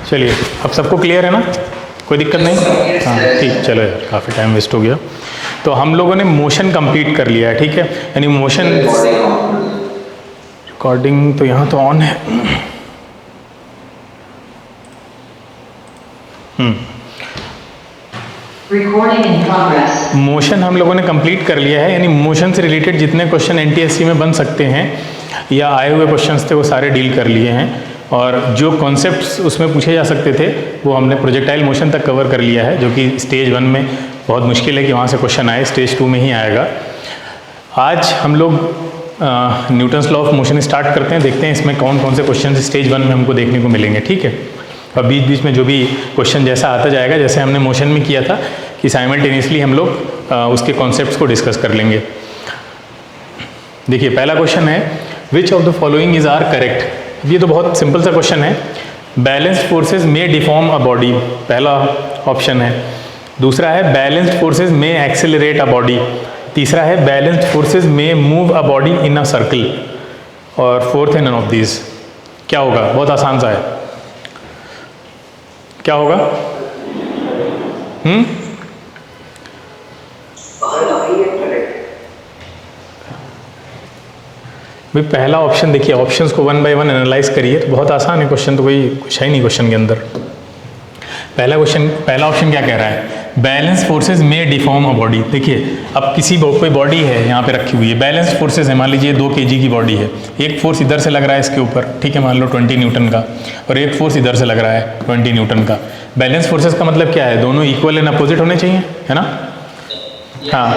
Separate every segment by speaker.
Speaker 1: चलिए, अब सबको क्लियर है ना, कोई दिक्कत नहीं? हाँ ठीक, चलो यार काफ़ी टाइम वेस्ट हो गया। तो हम लोगों ने मोशन कंप्लीट कर लिया है, ठीक है, यानी मोशन रिकॉर्डिंग तो यहाँ तो ऑन है। मोशन हम लोगों ने कंप्लीट कर लिया है, यानी मोशन से रिलेटेड जितने क्वेश्चन एनटीएससी में बन सकते हैं या आए हुए क्वेश्चंस थे वो सारे डील कर लिए हैं, और जो कॉन्सेप्ट्स उसमें पूछे जा सकते थे वो हमने प्रोजेक्टाइल मोशन तक कवर कर लिया है, जो कि स्टेज 1 में बहुत मुश्किल है कि वहाँ से क्वेश्चन आए, स्टेज 2 में ही आएगा। आज हम लोग Newton's law of motion start करते हैं, देखते हैं इसमें कौन कौन से क्वेश्चन स्टेज 1 में हमको देखने को मिलेंगे, ठीक है। और बीच बीच में जो भी क्वेश्चन जैसा आता जाएगा, जैसे हमने मोशन में किया था कि साइमल्टेनियसली हम लोग उसके कॉन्सेप्ट्स को डिस्कस कर लेंगे। देखिए पहला क्वेश्चन है, which of the following is are correct. ये तो बहुत सिंपल सा क्वेश्चन है। Balanced forces may deform a body, पहला ऑप्शन है। दूसरा है balanced forces may accelerate a body. तीसरा है balanced forces may move a body in a circle. और फोर्थ है नन ऑफ दीज। क्या होगा? बहुत आसान सा है, क्या होगा? भाई पहला ऑप्शन देखिए, ऑप्शंस को 1 बाय 1 एनालाइज करिए, तो बहुत आसान है क्वेश्चन, तो कोई कुछ है नहीं क्वेश्चन के अंदर। पहला ऑप्शन क्या कह रहा है? बैलेंस फोर्सेज में डिफॉर्म अ बॉडी। देखिए अब कोई बॉडी है यहाँ पे रखी हुई है, बैलेंस फोर्सेज है, मान लीजिए 2 kg की बॉडी है, एक फोर्स इधर से लग रहा है इसके ऊपर, ठीक है, मान लो 20 न्यूटन का, और एक फोर्स इधर से लग रहा है 20 न्यूटन का। बैलेंस फोर्सेज का मतलब क्या है? दोनों इक्वल एंड अपोजिट होने चाहिए, है ना? हाँ,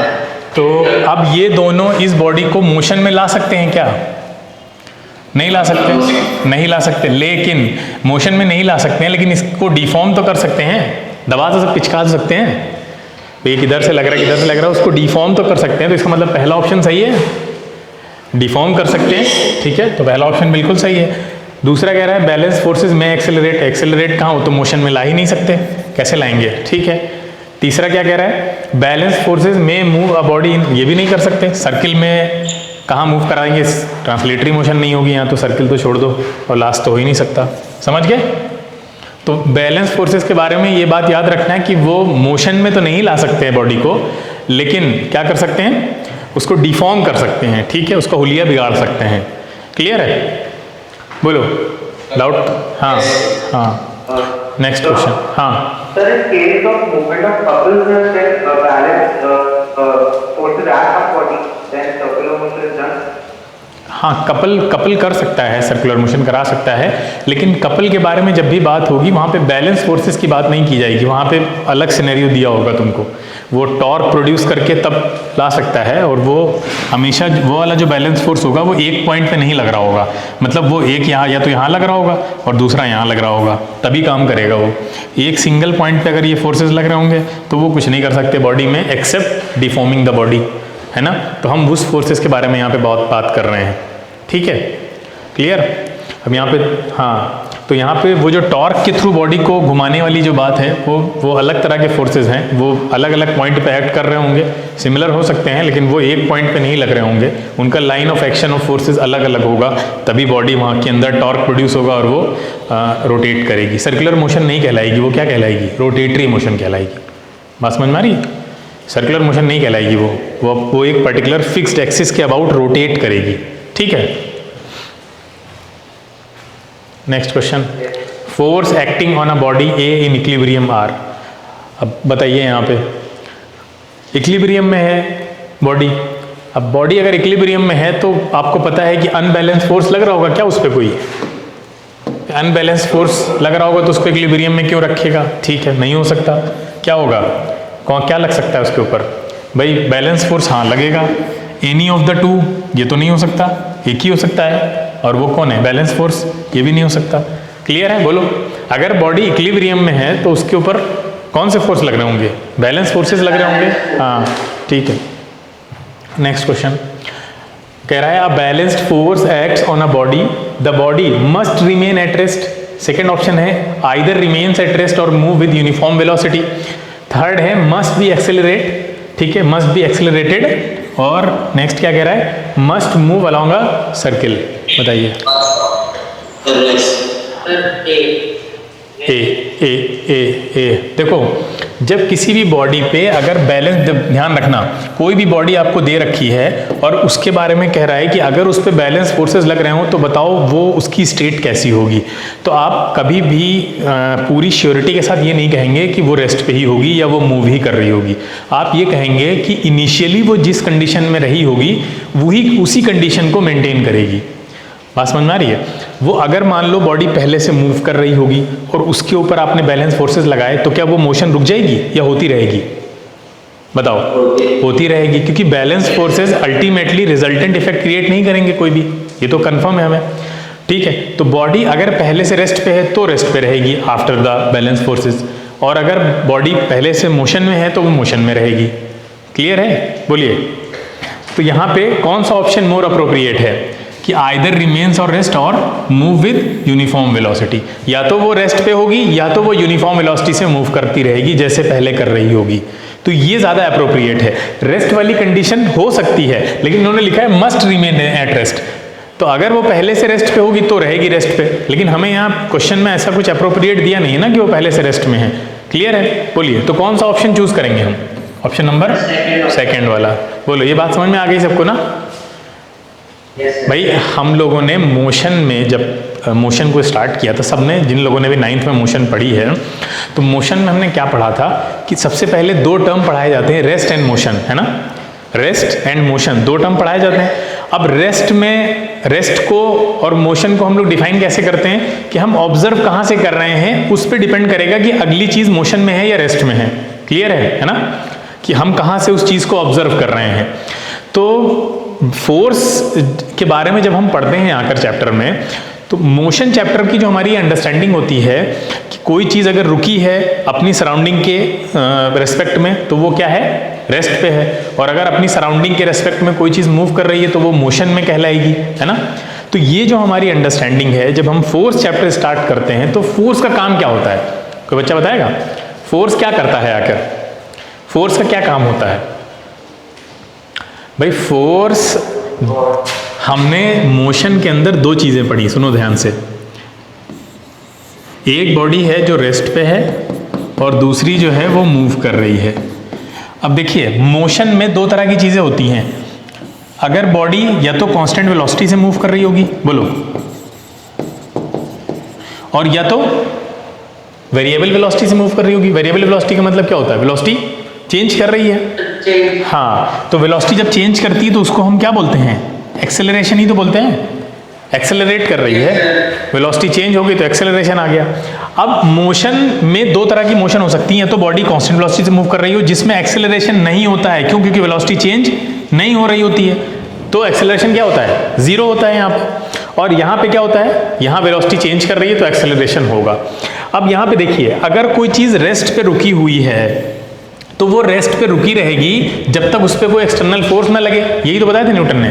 Speaker 1: तो अब ये दोनों इस बॉडी को मोशन में ला सकते हैं क्या? नहीं ला सकते, नहीं ला सकते। लेकिन मोशन में नहीं ला सकते हैं, लेकिन इसको डिफॉर्म तो कर सकते हैं, दबा तो सब पिचका सकते हैं। एक इधर से लग रहा है, इधर से लग रहा है, उसको डिफॉर्म तो कर सकते हैं। तो इसका मतलब पहला ऑप्शन सही है, डिफॉर्म कर सकते हैं, ठीक है, तो पहला ऑप्शन बिल्कुल सही है। दूसरा कह रहा है बैलेंस फोर्सेज में एक्सेलरेट। एक्सेलरेट कहाँ हो? तो मोशन में ला ही नहीं सकते, कैसे लाएंगे, ठीक है। तीसरा क्या कह रहा है? बैलेंस फोर्सेज में मूव अ बॉडी इन, ये भी नहीं कर सकते। सर्किल में कहाँ मूव कराएंगे? ट्रांसलेटरी मोशन नहीं होगी यहाँ, तो सर्किल तो छोड़ दो, और लास्ट तो हो ही नहीं सकता। समझ गए? तो बैलेंस फोर्सेस के बारे में ये बात याद रखना है कि वो मोशन में तो नहीं ला सकते हैं बॉडी को, लेकिन क्या कर सकते हैं? उसको डिफॉर्म कर सकते हैं, ठीक है, उसका हुलिया बिगाड़ सकते हैं। क्लियर है? बोलो, डाउट? हाँ हाँ, नेक्स्ट क्वेश्चन। हाँ
Speaker 2: Sir, in case of movement of couples, then balance forces act on body, then circular motion is done.
Speaker 1: हाँ, कपल कर सकता है, सर्कुलर मोशन करा सकता है, लेकिन कपल के बारे में जब भी बात होगी वहाँ पे बैलेंस फोर्सेस की बात नहीं की जाएगी। वहाँ पे अलग सिनेरियो दिया होगा तुमको, वो टॉर्क प्रोड्यूस करके तब ला सकता है, और वो हमेशा वो वाला जो बैलेंस फोर्स होगा वो एक पॉइंट पे नहीं लग रहा होगा। मतलब वो एक यहाँ या तो यहाँ लग रहा होगा और दूसरा यहाँ लग रहा होगा, तभी काम करेगा वो। एक सिंगल पॉइंट पे अगर ये फोर्सेस लग रहे होंगे तो वो कुछ नहीं कर सकते बॉडी में, एक्सेप्ट डिफॉर्मिंग द बॉडी, है ना। तो हम उस फोर्सेस के बारे में यहाँ पे बहुत बात कर रहे हैं, ठीक है, क्लियर। अब यहाँ पे हाँ, तो यहाँ पे वो जो टॉर्क के थ्रू बॉडी को घुमाने वाली जो बात है, वो अलग तरह के फोर्सेस हैं, वो अलग अलग पॉइंट पे एक्ट कर रहे होंगे, सिमिलर हो सकते हैं, लेकिन वो एक पॉइंट पे नहीं लग रहे होंगे, उनका line of action of forces अलग अलग होगा, तभी बॉडी वहाँ के अंदर टॉर्क प्रोड्यूस होगा और वो रोटेट करेगी। सर्कुलर मोशन नहीं कहलाएगी, वो क्या कहलाएगी? रोटेटरी मोशन कहलाएगी। बात समझ में आ रही है? सर्कुलर मोशन नहीं कहलाएगी, वो एक पर्टिकुलर फिक्स्ड एक्सिस के अबाउट रोटेट करेगी, ठीक है। Next question, force acting on a body A in equilibrium are. अब बताइए यहाँ पे इक्विलिब्रियम में है बॉडी। अब बॉडी अगर इक्विलिब्रियम में है तो आपको पता है कि अनबैलेंस फोर्स लग रहा होगा क्या उस पर? कोई अनबैलेंस फोर्स लग रहा होगा तो उसको इक्विलिब्रियम में क्यों रखेगा? ठीक है, नहीं हो सकता। क्या होगा? क्या लग सकता है उसके ऊपर? भाई बैलेंस फोर्स हाँ लगेगा, एनी ऑफ द टू, ये तो नहीं हो सकता, एक ही हो सकता है, और वो कौन है? बैलेंस फोर्स, ये भी नहीं हो सकता। क्लियर है? बोलो, अगर बॉडी इक्विलिब्रियम में है तो उसके ऊपर कौन से फोर्स लग रहे होंगे? बैलेंस फोर्सेस लग रहे होंगे, हाँ ठीक है। नेक्स्ट क्वेश्चन कह रहा है a balanced force acts on a body, the body must remain at rest. Second option है आइदर रिमेन्स एट रेस्ट और move with uniform velocity. Third है मस्ट बी एक्सेलरेट, ठीक है, मस्ट बी एक्सेलरेटेड। और next क्या कह रहा है? Must move along a circle. बताइए। ए देखो, जब किसी भी बॉडी पे अगर बैलेंस, ध्यान रखना, कोई भी बॉडी आपको दे रखी है और उसके बारे में कह रहा है कि अगर उस पे बैलेंस फोर्सेस लग रहे हो तो बताओ वो उसकी स्टेट कैसी होगी, तो आप कभी भी पूरी श्योरिटी के साथ ये नहीं कहेंगे कि वो रेस्ट पे ही होगी या वो मूव ही कर रही होगी। आप ये कहेंगे कि इनिशियली वो जिस कंडीशन में रही होगी वही उसी कंडीशन को मेंटेन करेगी। बात समझ में आ रही है? वो अगर मान लो बॉडी पहले से मूव कर रही होगी और उसके ऊपर आपने बैलेंस फोर्सेस लगाए, तो क्या वो मोशन रुक जाएगी या होती रहेगी? बताओ। होती रहेगी, क्योंकि balance forces ultimately resultant effect create नहीं करेंगे कोई भी, ये तो कंफर्म है हमें। ठीक है, तो बॉडी अगर पहले से रेस्ट पे है तो रेस्ट पे रहेगी आफ्टर द बैलेंस फोर्सेस, और अगर बॉडी पहले से मोशन में है तो वो मोशन में रहेगी। क्लियर है? बोलिए। तो यहाँ पे कौन सा ऑप्शन मोर अप्रोप्रिएट है कि आइदर रिमेन्स और रेस्ट और मूव विद यूनिफॉर्म वेलोसिटी? या तो वो रेस्ट पे होगी या तो वो यूनिफॉर्म वेलोसिटी से मूव करती रहेगी जैसे पहले कर रही होगी। तो ये ज्यादा अप्रोप्रिएट है। रेस्ट वाली कंडीशन हो सकती है, लेकिन उन्होंने लिखा है मस्ट रिमेन एट रेस्ट, तो अगर वो पहले से रेस्ट पे होगी तो रहेगी रेस्ट पे, लेकिन हमें यहाँ क्वेश्चन में ऐसा कुछ अप्रोप्रिएट दिया नहीं है ना कि वो पहले से रेस्ट में है। क्लियर है? बोलिए, तो कौन सा ऑप्शन चूज करेंगे हम? ऑप्शन नंबर सेकेंड वाला। बोलो, ये बात समझ में आ गई सबको ना? भाई हम लोगों ने मोशन में जब मोशन को स्टार्ट किया था, सबने, जिन लोगों ने भी 9th में मोशन पढ़ी है, तो मोशन में हमने क्या पढ़ा था कि सबसे पहले 2 टर्म पढ़ाए जाते हैं, रेस्ट एंड मोशन, है ना? रेस्ट एंड मोशन 2 टर्म पढ़ाए जाते हैं। अब रेस्ट में, रेस्ट को और मोशन को हम लोग डिफाइन कैसे करते हैं कि हम ऑब्जर्व कहाँ से कर रहे हैं, उस पर डिपेंड करेगा कि अगली चीज मोशन में है या रेस्ट में है। क्लियर है ना? कि हम कहाँ से उस चीज को ऑब्जर्व कर रहे हैं। तो फोर्स के बारे में जब हम पढ़ते हैं आकर चैप्टर में, तो मोशन चैप्टर की जो हमारी अंडरस्टैंडिंग होती है कि कोई चीज़ अगर रुकी है अपनी सराउंडिंग के रेस्पेक्ट में तो वो क्या है? रेस्ट पे है, और अगर अपनी सराउंडिंग के रेस्पेक्ट में कोई चीज़ मूव कर रही है तो वो मोशन में कहलाएगी, है ना? तो ये जो हमारी अंडरस्टैंडिंग है, जब हम फोर्स चैप्टर स्टार्ट करते हैं तो फोर्स का काम क्या होता है? कोई बच्चा बताएगा फोर्स क्या करता है? आकर फोर्स का क्या काम होता है? भाई फोर्स, हमने मोशन के अंदर 2 चीजें पढ़ी, सुनो ध्यान से। एक बॉडी है जो रेस्ट पे है और दूसरी जो है वो मूव कर रही है। अब देखिए, मोशन में 2 तरह की चीजें होती हैं। अगर बॉडी या तो कांस्टेंट वेलोसिटी से मूव कर रही होगी, बोलो, और या तो वेरिएबल वेलोसिटी से मूव कर रही होगी। वेरिएबल वेलोसिटी का मतलब क्या होता है? वेलोसिटी चेंज कर रही है। हाँ, तो वेलोसिटी जब चेंज करती है तो उसको हम क्या बोलते हैं? एक्सेलरेशन ही तो बोलते हैं। एक्सेलरेट कर रही है, वेलोसिटी चेंज हो गई तो एक्सेलरेशन आ गया। अब मोशन में 2 तरह की मोशन हो सकती है, तो बॉडी कांस्टेंट वेलोसिटी से मूव कर रही हो जिसमें एक्सेलरेशन नहीं होता है, क्यों? क्योंकि वेलोसिटी चेंज नहीं हो रही होती है, तो एक्सेलरेशन क्या होता है? 0 होता है यहाँ पे। और यहाँ पे क्या होता है? यहाँ वेलोसिटी चेंज कर रही है तो एक्सेलरेशन होगा। अब यहाँ पे देखिए, अगर कोई चीज रेस्ट पे रुकी हुई है तो वो रेस्ट पे रुकी रहेगी जब तक उस पर कोई एक्सटर्नल फोर्स ना लगे। यही तो बताया था न्यूटन ने।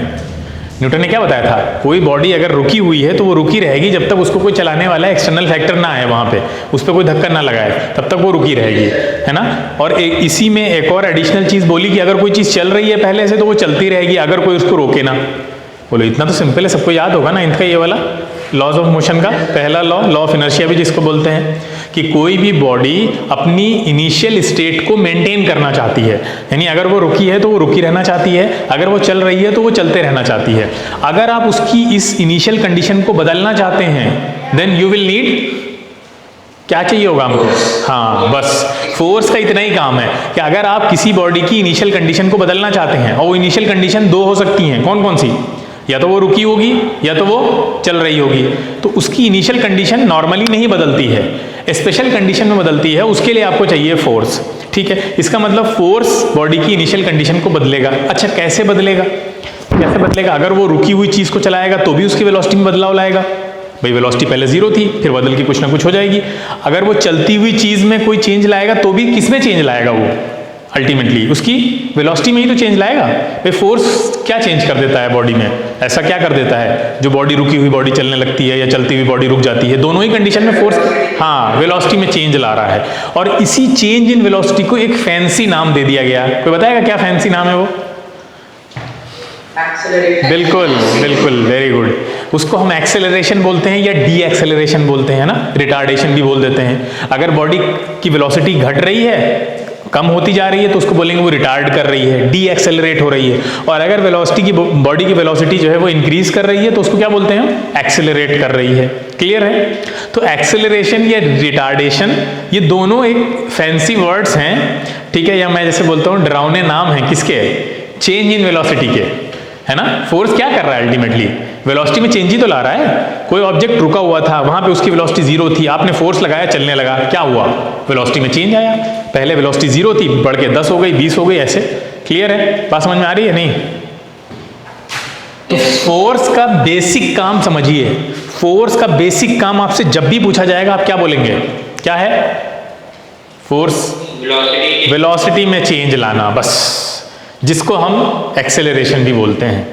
Speaker 1: न्यूटन ने क्या बताया था? कोई बॉडी अगर रुकी हुई है तो वो रुकी रहेगी जब तक उसको कोई चलाने वाला एक्सटर्नल फैक्टर ना आए, वहां पे उस पर कोई धक्का ना लगाए, तब तक वो रुकी रहेगी, है ना? और इसी में एक और एडिशनल चीज बोली कि अगर कोई चीज चल रही है पहले से तो वो चलती रहेगी अगर कोई उसको रोके ना। बोलो, इतना तो सिंपल है, सबको याद होगा ना इनका ये वाला लॉज ऑफ मोशन का पहला लॉ, लॉ ऑफ इनर्शिया भी जिसको बोलते हैं, कि कोई भी बॉडी अपनी इनिशियल स्टेट को मेंटेन करना चाहती है, यानी अगर वो रुकी है तो वो रुकी रहना चाहती है, अगर वो चल रही है तो वो चलते रहना चाहती है। अगर आप उसकी इस इनिशियल कंडीशन को बदलना चाहते हैं देन यू विल नीड, क्या चाहिए होगा हमको? हाँ, बस फोर्स का इतना ही काम है कि अगर आप किसी बॉडी की इनिशियल कंडीशन को बदलना चाहते हैं, और वो इनिशियल कंडीशन 2 हो सकती हैं, कौन कौन सी? या तो वो रुकी होगी या तो वो चल रही होगी, तो उसकी इनिशियल कंडीशन नॉर्मली नहीं बदलती है, स्पेशल कंडीशन में बदलती है। उसके लिए आपको चाहिए फोर्स। ठीक है, इसका मतलब फोर्स बॉडी की इनिशियल कंडीशन को बदलेगा। अच्छा, कैसे बदलेगा? कैसे बदलेगा? अगर वो रुकी हुई चीज को चलाएगा तो भी उसकी वेलोसिटी में बदलाव लाएगा। भाई वेलोसिटी पहले 0 थी, फिर बदल के कुछ ना कुछ हो जाएगी। अगर वो चलती हुई चीज में कोई चेंज लाएगा तो भी किसमें चेंज लाएगा? वो अल्टीमेटली उसकी वेलोसिटी में ही तो चेंज लाएगा। भाई फोर्स क्या चेंज कर देता है बॉडी में? ऐसा क्या कर देता है जो बॉडी रुकी हुई बॉडी चलने लगती है या चलती हुई बॉडी रुक जाती है? दोनों ही कंडीशन में फोर्स, हाँ, वेलोसिटी में चेंज ला रहा है। और इसी चेंज इन वेलोसिटी को एक फैंसी नाम दे दिया गया। कोई बताएगा क्या फैंसी नाम है वो? बिल्कुल बिल्कुल, वेरी गुड। उसको हम एक्सेलरेशन बोलते हैं या डी एक्सेलरेशन बोलते हैं ना, रिटार्डेशन भी बोल देते हैं। अगर बॉडी की वेलोसिटी घट रही है, कम होती जा रही है, तो उसको बोलेंगे वो रिटार्ड कर रही है, डी एक्सेलरेट हो रही है। और अगर वेलोसिटी की बॉडी की वेलोसिटी जो है वो इंक्रीज कर रही है तो उसको क्या बोलते हैं हम, एक्सेलरेट कर रही है। क्लियर है? तो एक्सेलरेशन या रिटार्डेशन ये दोनों एक फैंसी वर्ड्स हैं, ठीक है, या मैं जैसे बोलता हूँ डरावने नाम हैं किसके, चेंज इन वेलोसिटी के, है ना। फोर्स क्या कर रहा है अल्टीमेटली, वेलोसिटी में चेंज ही तो ला रहा है। कोई ऑब्जेक्ट रुका हुआ था, वहां पे उसकी वेलोसिटी 0 थी, आपने फोर्स लगाया, चलने लगा, क्या हुआ, वेलोसिटी में चेंज आया। पहले वेलोसिटी 0 थी, बढ़ के 10 हो गई, 20 हो गई, ऐसे। क्लियर है? बात समझ में आ रही है? नहीं? तो फोर्स का बेसिक काम समझिए। फोर्स का बेसिक काम आपसे जब भी पूछा जाएगा आप क्या बोलेंगे, क्या है? फोर्स वेलोसिटी में चेंज लाना, बस, जिसको हम एक्सेलरेशन भी बोलते हैं।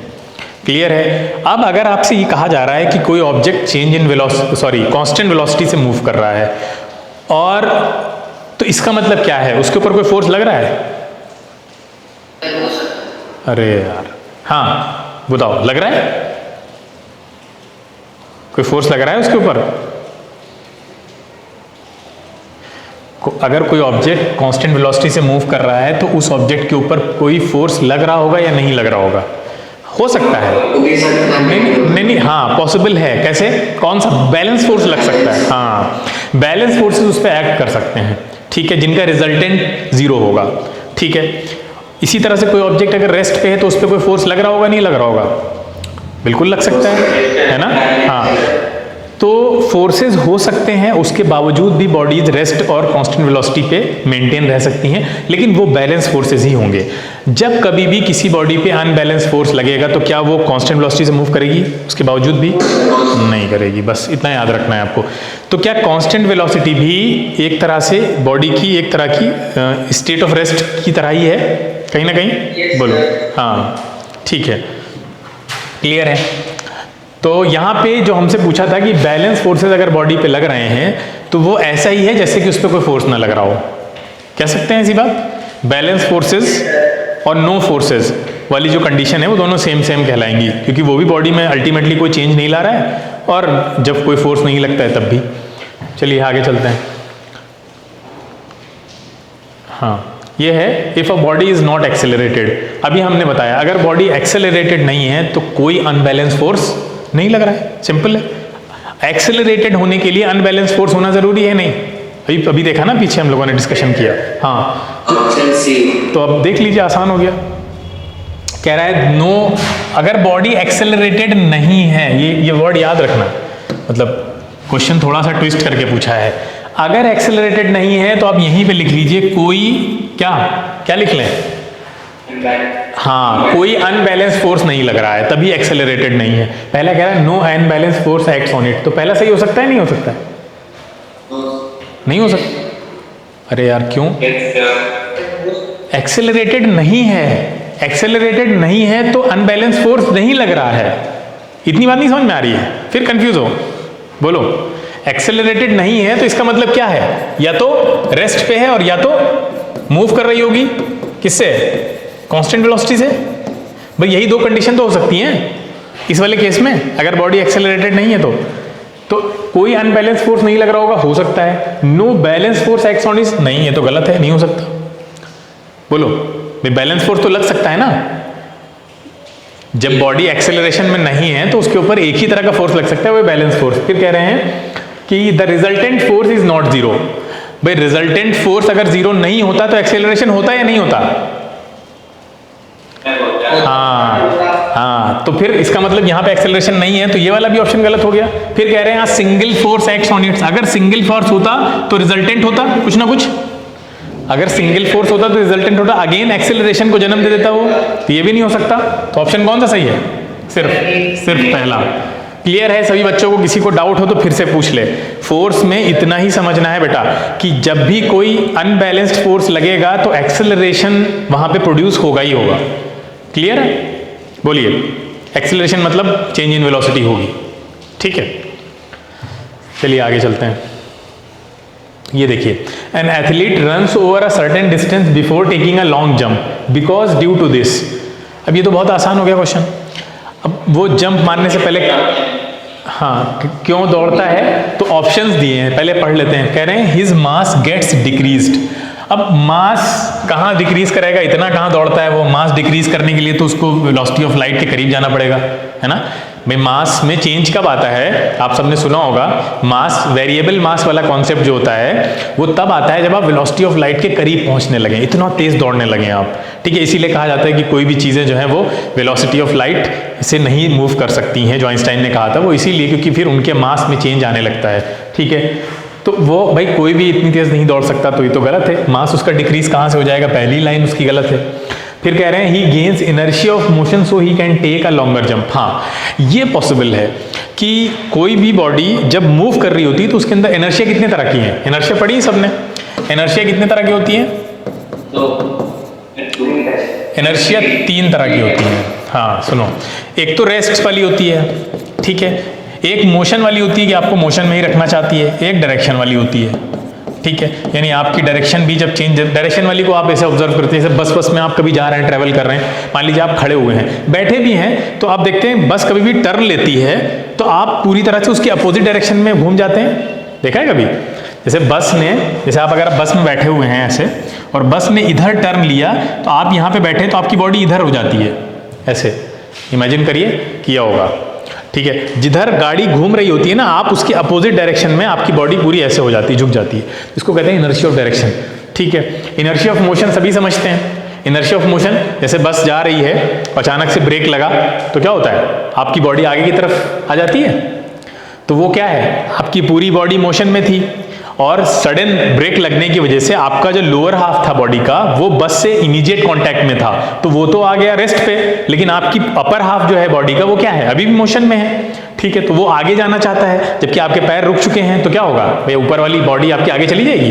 Speaker 1: क्लियर है? अब अगर आपसे ये कहा जा रहा है कि कोई object change in velocity constant velocity से मूव कर रहा है, और तो इसका मतलब क्या है, उसके ऊपर कोई फोर्स लग रहा है? अरे यार, हाँ बताओ, लग रहा है? कोई फोर्स लग रहा है उसके ऊपर? अगर कोई ऑब्जेक्ट कांस्टेंट वेलोसिटी से मूव कर रहा है तो उस ऑब्जेक्ट के ऊपर कोई फोर्स लग रहा होगा या नहीं लग रहा होगा? हो सकता है, नहीं, हाँ पॉसिबल है। कैसे? कौन सा? बैलेंस फोर्स लग सकता है, हाँ, बैलेंस फोर्सेस उस पर एक्ट कर सकते हैं, ठीक है, जिनका रिजल्टेंट 0 होगा, ठीक है। इसी तरह से कोई ऑब्जेक्ट अगर रेस्ट पे है तो उस पर कोई फोर्स लग रहा होगा, नहीं लग रहा होगा? बिल्कुल लग सकता है ना, हाँ। तो फोर्सेस हो सकते हैं, उसके बावजूद भी बॉडीज रेस्ट और कांस्टेंट वेलोसिटी पे मेंटेन रह सकती हैं, लेकिन वो बैलेंस फोर्सेस ही होंगे। जब कभी भी किसी बॉडी पे अनबैलेंस फोर्स लगेगा तो क्या वो कांस्टेंट वेलोसिटी से मूव करेगी उसके बावजूद भी? नहीं करेगी, बस इतना याद रखना है आपको। तो क्या कांस्टेंट वेलोसिटी भी एक तरह से बॉडी की एक तरह की स्टेट ऑफ रेस्ट की तरह ही है कहीं ना कहीं? बोलो। हाँ ठीक है, क्लियर है। तो यहाँ पे जो हमसे पूछा था कि बैलेंस फोर्सेस अगर बॉडी पे लग रहे हैं तो वो ऐसा ही है जैसे कि उस पर कोई फोर्स ना लग रहा हो। कह सकते हैं ऐसी बात? बैलेंस फोर्सेस और नो फोर्सेस वाली जो कंडीशन है वो दोनों सेम कहलाएंगी, क्योंकि वो भी बॉडी में अल्टीमेटली कोई चेंज नहीं ला रहा है और जब कोई फोर्स नहीं लगता है तब भी। चलिए आगे चलते हैं। हाँ, ये है if a body is not accelerated. अभी हमने बताया अगर बॉडी एक्सेलरेटेड नहीं है तो कोई अनबैलेंस फोर्स नहीं लग रहा है, सिंपल है। एक्सेलरेटेड होने के लिए अनबैलेंस फोर्स होना जरूरी है नहीं? अभी देखा ना, पीछे हम लोगों ने डिस्कशन किया। हाँ, तो अब देख लीजिए, आसान हो गया। कह रहा है नो, अगर बॉडी एक्सेलरेटेड नहीं है, ये वर्ड याद रखना, मतलब क्वेश्चन थोड़ा सा ट्विस्ट करके पूछा है। अगर एक्सेलरेटेड नहीं है तो आप यहीं पे लिख लीजिए कोई क्या लिख लें? हाँ, कोई अनबैलेंस फोर्स नहीं लग रहा है, तभी एक्सेलरेटेड नहीं है। पहला कह रहा है no unbalance force acts on it, तो पहला सही हो सकता है नहीं हो सकता है? नहीं हो सकता। अरे यार क्यों? एक्सेलरेटेड नहीं है, एक्सेलरेटेड नहीं है तो अनबैलेंस फोर्स नहीं लग रहा है। इतनी बात नहीं समझ में आ रही है? फिर कंफ्यूज हो, बोलो। एक्सेलरेटेड नहीं है तो इसका मतलब क्या है? या तो रेस्ट पे है और या तो मूव कर रही होगी। किससे? कांस्टेंट वेलोसिटी से। भाई यही दो कंडीशन तो हो सकती हैं इस वाले केस में, अगर बॉडी एक्सेलरेटेड नहीं है तो कोई अनबैलेंस फोर्स नहीं लग रहा होगा, हो सकता है। No balance force acts on it, नहीं है तो गलत है, नहीं हो सकता। बोलो भाई, बैलेंस फोर्स तो लग सकता है ना। जब बॉडी एक्सेलरेशन में नहीं है तो उसके ऊपर एक ही तरह का फोर्स लग सकता है, वो बैलेंस फोर्स। फिर कह रहे हैं कि the resultant force is not zero. भाई रिजल्टेंट फोर्स अगर जीरो नहीं होता तो एक्सेलरेशन होता या नहीं होता? हाँ, तो फिर इसका मतलब यहाँ पे एक्सेलरेशन नहीं है, तो ये वाला भी ऑप्शन गलत हो गया। फिर कह रहे हैं single force acts on it's. अगर सिंगल फोर्स होता तो रिजल्टेंट होता कुछ ना कुछ। अगर सिंगल फोर्स होता तो रिजल्टेंट होता, अगेन एक्सेलरेशन को जन्म दे देता वो, तो ये भी नहीं हो सकता। तो ऑप्शन कौन सा सही है? सिर्फ पहला। क्लियर है सभी बच्चों को? किसी को डाउट हो तो फिर से पूछ ले। फोर्स में इतना ही समझना है बेटा कि जब भी कोई अनबैलेंस्ड फोर्स लगेगा तो एक्सेलरेशन वहां पे प्रोड्यूस होगा ही होगा। क्लियर है? बोलिए। एक्सेलरेशन मतलब चेंज इन वेलोसिटी होगी, ठीक है। चलिए आगे चलते हैं। ये देखिए, an athlete runs over a certain distance before taking a long jump because due to this. अब ये तो बहुत आसान हो गया क्वेश्चन। अब वो जंप मारने से पहले हाँ, क्यों दौड़ता है? तो ऑप्शंस दिए हैं, पहले पढ़ लेते हैं। कह रहे हैं हिज मास गेट्स डिक्रीज्ड। अब मास कहाँ डिक्रीज करेगा, इतना कहाँ दौड़ता है वो? मास डिक्रीज करने के लिए तो उसको वेलोसिटी ऑफ लाइट के करीब जाना पड़ेगा, है ना भाई। मास में चेंज कब आता है? आप सबने सुना होगा, मास वेरिएबल मास वाला कॉन्सेप्ट जो होता है वो तब आता है जब आप वेलोसिटी ऑफ लाइट के करीब पहुंचने लगे, इतना तेज दौड़ने लगे आप, ठीक है। इसीलिए कहा जाता है कि कोई भी चीज़ें जो है वो वेलोसिटी ऑफ लाइट से नहीं मूव कर सकती हैं, जो आइंस्टाइन ने कहा था वो इसीलिए क्योंकि फिर उनके मास में चेंज आने लगता है, ठीक है। तो वो भाई कोई भी इतनी तेज नहीं दौड़ सकता, तो ये तो गलत है। मास उसका डिक्रीज कहाँ से हो जाएगा? पहली लाइन उसकी गलत है। फिर कह रहे हैं he gains inertia of motion so he can take a longer jump. हाँ, ये पॉसिबल है कि कोई भी बॉडी जब मूव कर रही होती है तो उसके अंदर इनर्शिया कितने तरह की है? इनर्शिया पढ़ी है सबने? इनर्शिया कितने तरह की होती है? इनर्शिया 3 तरह की होती है। हाँ सुनो, एक तो रेस्ट वाली होती है, ठीक है। एक मोशन वाली होती है कि आपको मोशन में ही रखना चाहती है। एक डायरेक्शन वाली होती है, ठीक है। यानी आपकी डायरेक्शन भी जब चेंज, डायरेक्शन वाली को आप ऐसे ऑब्जर्व करते हैं, जैसे बस में आप कभी जा रहे हैं, ट्रैवल कर रहे हैं, मान लीजिए आप खड़े हुए हैं, बैठे भी हैं, तो आप देखते हैं बस कभी भी टर्न लेती है तो आप पूरी तरह से उसकी अपोजिट डायरेक्शन में घूम जाते हैं। देखा है कभी? जैसे बस ने, जैसे आप अगर बस में बैठे हुए हैं ऐसे और बस ने इधर टर्न लिया तो आप यहाँ पे बैठे तो आपकी बॉडी इधर हो जाती है, ऐसे इमेजिन करिए, किया होगा, ठीक है। जिधर गाड़ी घूम रही होती है ना, आप उसके अपोजिट डायरेक्शन में आपकी बॉडी पूरी ऐसे हो जाती है, झुक जाती है। इसको कहते हैं इनर्शिया ऑफ डायरेक्शन, ठीक है। इनर्शिया ऑफ मोशन सभी समझते हैं। इनर्शिया ऑफ मोशन, जैसे बस जा रही है, अचानक से ब्रेक लगा तो क्या होता है? आपकी बॉडी आगे की तरफ आ जाती है। तो वो क्या है? आपकी पूरी बॉडी मोशन में थी और सडन ब्रेक लगने की वजह से आपका जो लोअर हाफ था बॉडी का वो बस से इमीडिएट कांटेक्ट में था, तो वो तो आ गया रेस्ट पे, लेकिन आपकी अपर हाफ जो है बॉडी का वो क्या है? अभी भी मोशन में है, ठीक है। तो वो आगे जाना चाहता है, जबकि आपके पैर रुक चुके हैं, तो क्या होगा भाई? ऊपर वाली बॉडी आपकी आगे चली जाएगी।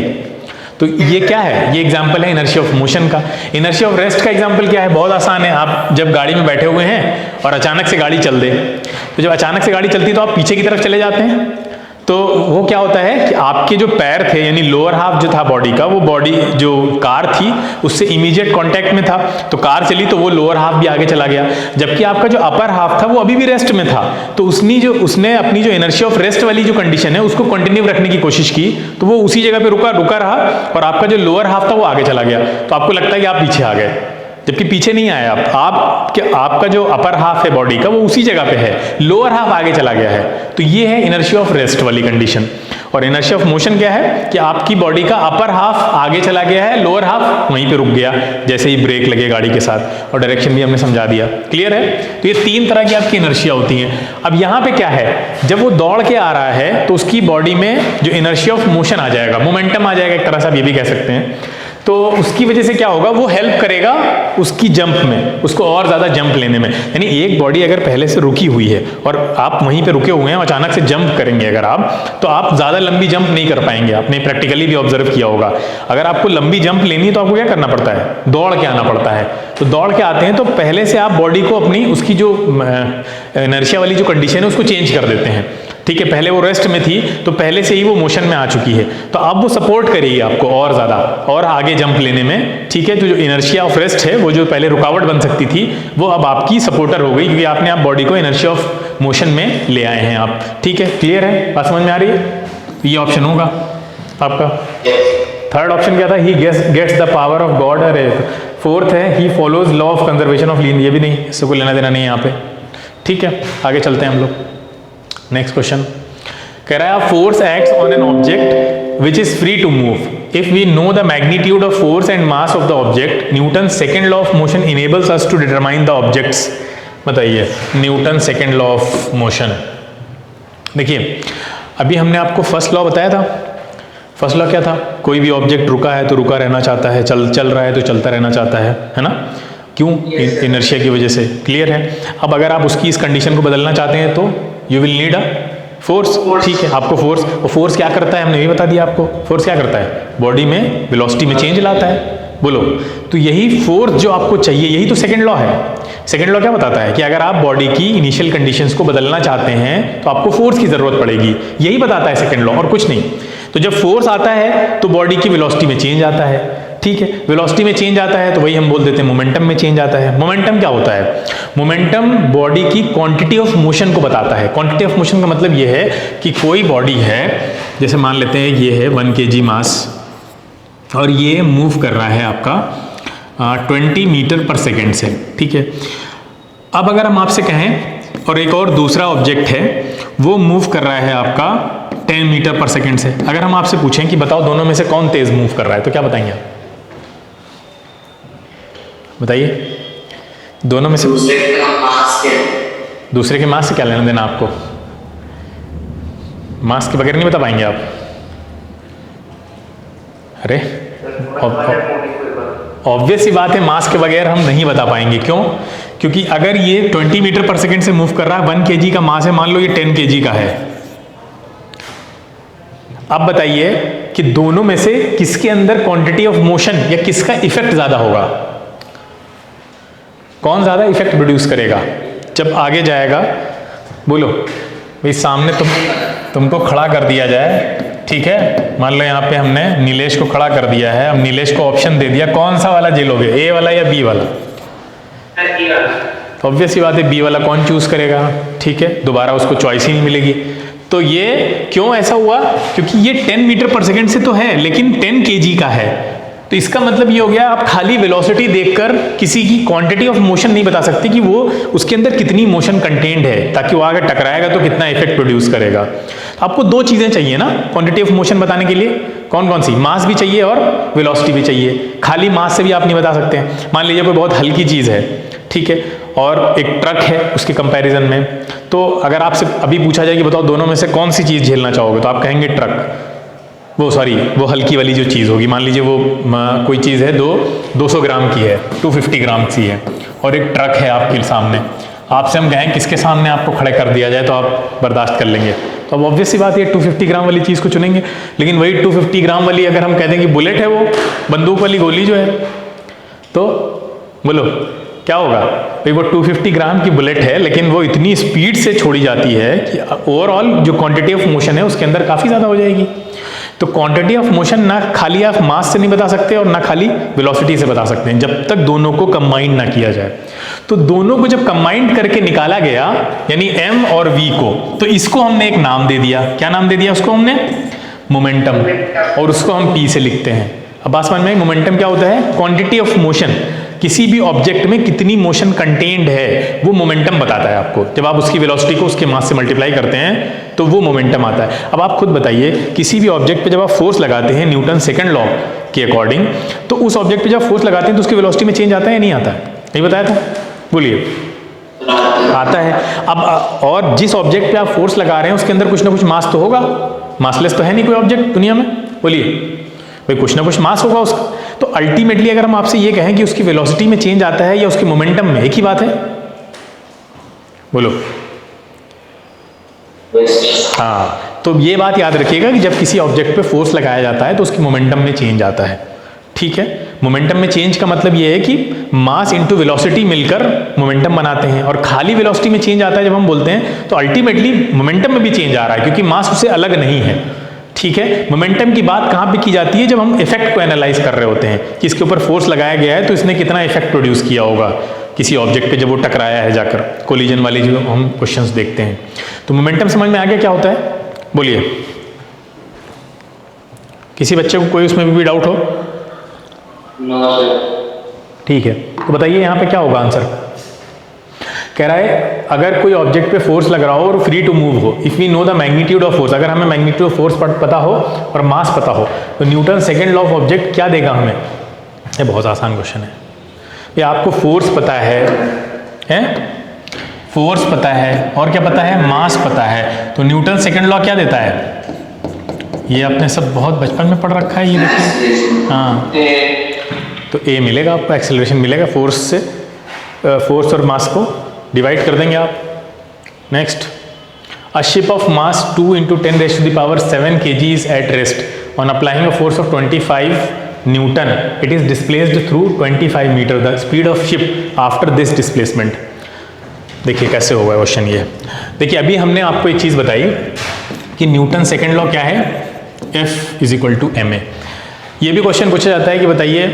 Speaker 1: तो ये क्या है? ये एग्जाम्पल है इनर्शिया ऑफ मोशन का। इनर्शिया ऑफ रेस्ट का एग्जाम्पल क्या है? बहुत आसान है। आप जब गाड़ी में बैठे हुए हैं और अचानक से गाड़ी चल दे, तो जब अचानक से गाड़ी चलती है तो आप पीछे की तरफ चले जाते हैं। तो वो क्या होता है कि आपके जो पैर थे, यानी लोअर हाफ जो था बॉडी का, वो बॉडी जो कार थी उससे इमीडिएट कांटेक्ट में था, तो कार चली तो वो लोअर हाफ भी आगे चला गया, जबकि आपका जो अपर हाफ था वो अभी भी रेस्ट में था। तो उसने अपनी जो इनर्शिया ऑफ रेस्ट वाली जो कंडीशन है उसको कंटिन्यू रखने की कोशिश की, तो वो उसी जगह पे रुका रहा और आपका जो लोअर हाफ था वो आगे चला गया। तो आपको लगता है कि आप पीछे आ गए, जबकि पीछे नहीं आए आपका जो अपर हाफ है बॉडी का वो उसी जगह पे है, लोअर हाफ आगे चला गया है। तो ये है इनर्शिया ऑफ रेस्ट वाली कंडीशन। और इनर्शिया ऑफ मोशन क्या है कि आपकी बॉडी का अपर हाफ आगे चला गया है, लोअर हाफ वहीं पे रुक गया जैसे ही ब्रेक लगे गाड़ी के साथ, और डायरेक्शन भी हमने समझा दिया। क्लियर है? तो ये 3 तरह की आपकी इनर्शिया होती हैं। अब यहाँ पे क्या है, जब वो दौड़ के आ रहा है तो उसकी बॉडी में जो इनर्शिया ऑफ मोशन आ जाएगा, मोमेंटम आ जाएगा, एक तरह से आप ये भी कह सकते हैं। तो उसकी वजह से क्या होगा, वो हेल्प करेगा उसकी जंप में, उसको और ज़्यादा जंप लेने में। यानी एक बॉडी अगर पहले से रुकी हुई है और आप वहीं पे रुके हुए हैं, अचानक से जंप करेंगे अगर आप, तो आप ज़्यादा लंबी जंप नहीं कर पाएंगे। आपने प्रैक्टिकली भी ऑब्जर्व किया होगा, अगर आपको लंबी जंप लेनी है तो आपको क्या करना पड़ता है? दौड़ के आना पड़ता है। तो दौड़ के आते हैं तो पहले से आप बॉडी को अपनी उसकी जो इनर्शिया वाली जो कंडीशन है उसको चेंज कर देते हैं, ठीक है। पहले वो रेस्ट में थी तो पहले से ही वो मोशन में आ चुकी है, तो अब वो सपोर्ट करेगी आपको और ज़्यादा और आगे जंप लेने में, ठीक है। तो जो इनर्शिया ऑफ रेस्ट है, वो जो पहले रुकावट बन सकती थी, वो अब आपकी सपोर्टर हो गई, क्योंकि आपने आप बॉडी को इनर्शिया ऑफ मोशन में ले आए हैं आप, ठीक है। क्लियर है? बात समझ में आ रही है? ये ऑप्शन होगा आपका। थर्ड ऑप्शन क्या था? He gets the power of God. अरे फोर्थ है he follows law of conservation of lean. ये भी नहीं, इससे कोई लेना देना नहीं है यहाँ पे, ठीक है। आगे चलते हैं हम लोग। नेक्स्ट क्वेश्चन कह रहा है force acts on an object which is free to move if we know the magnitude of force and mass of the object. Newton second law of motion enables us to determine the object's. बताइए Newton second law of motion. देखिए अभी हमने आपको first law बताया था। First law क्या था? कोई भी ऑब्जेक्ट रुका है तो रुका रहना चाहता है, चल रहा है तो चलता रहना चाहता है ना? क्यों? इनर्शिया की वजह से। क्लियर है? अब अगर आप उसकी इस कंडीशन को बदलना चाहते हैं तो you will need a force, ठीक है। आपको फोर्स क्या करता है? हमने ये बता दिया आपको। फोर्स क्या करता है? बॉडी में वेलोसिटी में चेंज लाता है। बोलो, तो यही फोर्स जो आपको चाहिए, यही तो सेकंड लॉ है। सेकंड लॉ क्या बताता है कि अगर आप बॉडी की इनिशियल कंडीशंस को बदलना चाहते हैं तो आपको फोर्स की जरूरत पड़ेगी, यही बताता है सेकंड लॉ, और कुछ नहीं। तो जब फोर्स आता है तो बॉडी की वेलोसिटी में चेंज आता है, ठीक है। वेलोसिटी में चेंज आता है तो वही हम बोल देते हैं मोमेंटम में चेंज आता है। मोमेंटम क्या होता है? मोमेंटम बॉडी की क्वांटिटी ऑफ मोशन को बताता है। क्वांटिटी ऑफ मोशन का मतलब ये है कि कोई बॉडी है, जैसे मान लेते हैं ये है 1 kg मास और ये मूव कर रहा है आपका 20 मीटर पर सेकेंड से, ठीक है। अब अगर हम आपसे कहें और एक और दूसरा ऑब्जेक्ट है वो मूव कर रहा है आपका 10 मीटर पर सेकेंड से, अगर हम आपसे पूछें कि बताओ दोनों में से कौन तेज मूव कर रहा है, तो क्या बताएंगे आप? बताइए, दोनों में से दूसरे के मास से क्या लेना देना आपको? मास के बगैर नहीं बता पाएंगे आप? अरे ऑब्वियस सी बात है, मास के बगैर हम नहीं बता पाएंगे। क्यों? क्योंकि अगर ये 20 मीटर पर सेकेंड से मूव कर रहा है, 1 kg का मास है, मान लो ये 10 kg का है। अब बताइए कि दोनों में से किसके अंदर क्वांटिटी ऑफ मोशन या किसका इफेक्ट ज्यादा होगा? कौन ज्यादा इफेक्ट प्रोड्यूस करेगा जब आगे जाएगा? बोलो भाई, सामने तुमको खड़ा कर दिया जाए, ठीक है, मान लो यहाँ पे हमने नीलेश को खड़ा कर दिया है, अब नीलेश को ऑप्शन दे दिया, कौन सा वाला झेलोगे, ए वाला या बी वाला? ऑब्वियस सी बात है बी वाला कौन चूज करेगा, ठीक है, दोबारा उसको चॉइस ही नहीं मिलेगी। तो ये क्यों ऐसा हुआ? क्योंकि ये 10 मीटर पर सेकेंड से तो है लेकिन 10 kg का है, तो इसका मतलब ये हो गया आप खाली वेलोसिटी देखकर किसी की क्वांटिटी ऑफ मोशन नहीं बता सकते कि वो उसके अंदर कितनी मोशन कंटेंड है, ताकि वो आगे टकराएगा तो कितना इफेक्ट प्रोड्यूस करेगा। आपको दो चीजें चाहिए ना क्वांटिटी ऑफ मोशन बताने के लिए, कौन कौन सी? मास भी चाहिए और वेलोसिटी भी चाहिए। खाली मास से भी आप नहीं बता सकते हैं। मान लीजिए कोई बहुत हल्की चीज है, ठीक है, और एक ट्रक है उसके कंपैरिजन में, तो अगर आपसे अभी पूछा जाए कि बताओ दोनों में से कौन सी चीज झेलना चाहोगे, तो आप कहेंगे ट्रक, वो हल्की वाली जो चीज़ होगी, मान लीजिए वो कोई चीज़ है 200 ग्राम की है, 250 ग्राम की है, और एक ट्रक है आपके सामने, आपसे हम कहें किसके सामने आपको खड़े कर दिया जाए तो आप बर्दाश्त कर लेंगे? तो अब ऑब्वियस सी बात है 250 ग्राम वाली चीज़ को चुनेंगे। लेकिन वही 250 ग्राम वाली अगर हम कह दें कि बुलेट है, वो बंदूक वाली गोली जो है, तो बोलो क्या होगा? भाई वो 250 ग्राम की बुलेट है लेकिन वो इतनी स्पीड से छोड़ी जाती है कि ओवरऑल जो क्वांटिटी ऑफ मोशन है उसके अंदर काफ़ी ज़्यादा हो जाएगी। तो क्वांटिटी ऑफ मोशन ना खाली आप मास से नहीं बता सकते और ना खाली वेलोसिटी से बता सकते हैं, जब तक दोनों को कंबाइन ना किया जाए। तो दोनों को जब कंबाइन करके निकाला गया, यानी m और v को, तो इसको हमने एक नाम दे दिया। क्या नाम दे दिया उसको हमने? मोमेंटम, और उसको हम p से लिखते हैं। अब बात समझ में, मोमेंटम क्या होता है? क्वांटिटी ऑफ मोशन, किसी भी ऑब्जेक्ट में कितनी मोशन कंटेन्ड है वो मोमेंटम बताता है आपको। जब आप उसकी वेलोसिटी को उसके मास से मल्टीप्लाई करते हैं तो वो मोमेंटम आता है। अब आप खुद बताइए, किसी भी ऑब्जेक्ट पे जब आप फोर्स लगाते हैं न्यूटन सेकंड लॉ के अकॉर्डिंग, तो उस ऑब्जेक्ट पे जब फोर्स लगाते हैं तो उसकी वेलोसिटी में चेंज आता है या नहीं आता है? नहीं बताया था? बोलिए। आता है। अब और जिस ऑब्जेक्ट पे आप फोर्स लगा रहे हैं उसके अंदर कुछ ना कुछ मास तो होगा, मासलेस तो है नहीं कोई ऑब्जेक्ट दुनिया में। बोलिए भाई, कुछ ना कुछ मास होगा उसका। तो अल्टीमेटली अगर हम आपसे ये कहें कि उसकी वेलोसिटी में चेंज आता है या उसके मोमेंटम में, एक ही बात है। बोलो। हाँ, तो ये बात याद रखिएगा कि जब किसी ऑब्जेक्ट पे फोर्स लगाया जाता है तो उसकी मोमेंटम में चेंज आता है, ठीक है। मोमेंटम में चेंज का मतलब ये है कि मास इंटू वेलोसिटी मिलकर मोमेंटम बनाते हैं, और खाली वेलोसिटी में चेंज आता है जब हम बोलते हैं तो अल्टीमेटली मोमेंटम में भी चेंज आ रहा है, क्योंकि मास उससे अलग नहीं है, ठीक है। मोमेंटम की बात कहाँ पे की जाती है? जब हम इफेक्ट को एनालाइज कर रहे होते हैं कि इसके ऊपर फोर्स लगाया गया है तो इसने कितना इफेक्ट प्रोड्यूस किया होगा किसी ऑब्जेक्ट पे जब वो टकराया है जाकर, कोलिजन वाली जो हम क्वेश्चंस देखते हैं। तो मोमेंटम समझ में आ गया क्या होता है? बोलिए। किसी बच्चे को कोई उसमें भी डाउट हो? ठीक है, तो बताइए यहाँ पे क्या होगा आंसर? कह रहा है अगर कोई ऑब्जेक्ट पे फोर्स लग रहा हो और फ्री टू मूव हो, if we know the magnitude of force, अगर हमें मैग्नीट्यूड ऑफ फोर्स पता हो और मास पता हो, तो Newton second law of object क्या देगा हमें? ये बहुत आसान क्वेश्चन है। ये आपको फोर्स पता है? फोर्स पता है और क्या पता है? मास पता है। तो न्यूटन सेकंड लॉ क्या देता है? ये आपने सब बहुत बचपन में पढ़ रखा है, ये देखिए। हाँ, तो ए मिलेगा आपको, एक्सेलरेशन मिलेगा फोर्स से, फोर्स और मास को डिवाइड कर देंगे आप। Next, a ship of mass 2 × 10⁻⁷ kg is at rest on applying a force of 25 Newton. It is displaced through 25 meter. The speed of ship after this displacement. देखिए कैसे होगा क्वेश्चन ये। देखिए अभी हमने आपको एक चीज़ बताई कि न्यूटन सेकेंड लॉ क्या है? F = ma। ये भी क्वेश्चन पूछा जाता है कि बताइए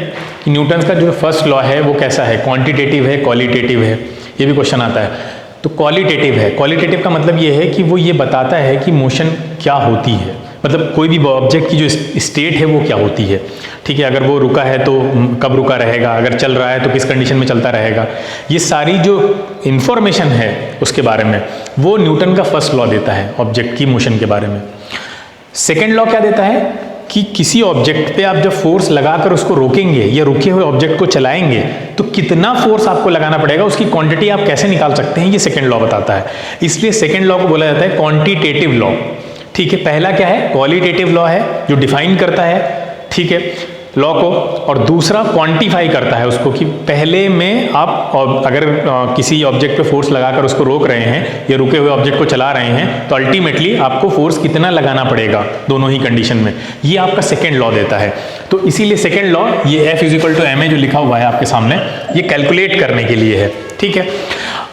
Speaker 1: कि न्यूटन का जो फर्स्ट लॉ है वो कैसा है, क्वांटिटेटिव है, क्वालिटेटिव है, ये भी क्वेश्चन आता है। तो क्वालिटेटिव है, क्वालिटेटिव का मतलब ये है कि वो ये बताता है कि मोशन क्या होती है, मतलब कोई भी ऑब्जेक्ट की जो स्टेट है वो क्या होती है, ठीक है। अगर वो रुका है तो कब रुका रहेगा, अगर चल रहा है तो किस कंडीशन में चलता रहेगा, ये सारी जो इंफॉर्मेशन है उसके बारे में वो न्यूटन का फर्स्ट लॉ देता है ऑब्जेक्ट की मोशन के बारे में। सेकेंड लॉ क्या देता है कि किसी ऑब्जेक्ट पे आप जब फोर्स लगाकर उसको रोकेंगे या रुके हुए ऑब्जेक्ट को चलाएंगे तो कितना फोर्स आपको लगाना पड़ेगा, उसकी क्वांटिटी आप कैसे निकाल सकते हैं, ये सेकंड लॉ बताता है। इसलिए सेकंड लॉ को बोला जाता है क्वांटिटेटिव लॉ, ठीक है। पहला क्या है, क्वालिटेटिव लॉ है जो डिफाइन करता है, ठीक है, लॉ को, और दूसरा क्वांटिफाई करता है उसको कि पहले में आप अगर किसी ऑब्जेक्ट पे फोर्स लगाकर उसको रोक रहे हैं या रुके हुए ऑब्जेक्ट को चला रहे हैं तो अल्टीमेटली आपको फोर्स कितना लगाना पड़ेगा दोनों ही कंडीशन में, ये आपका सेकेंड लॉ देता है। तो इसीलिए सेकेंड लॉ ये F = ma जो लिखा हुआ है आपके सामने, ये कैलकुलेट करने के लिए है, ठीक है।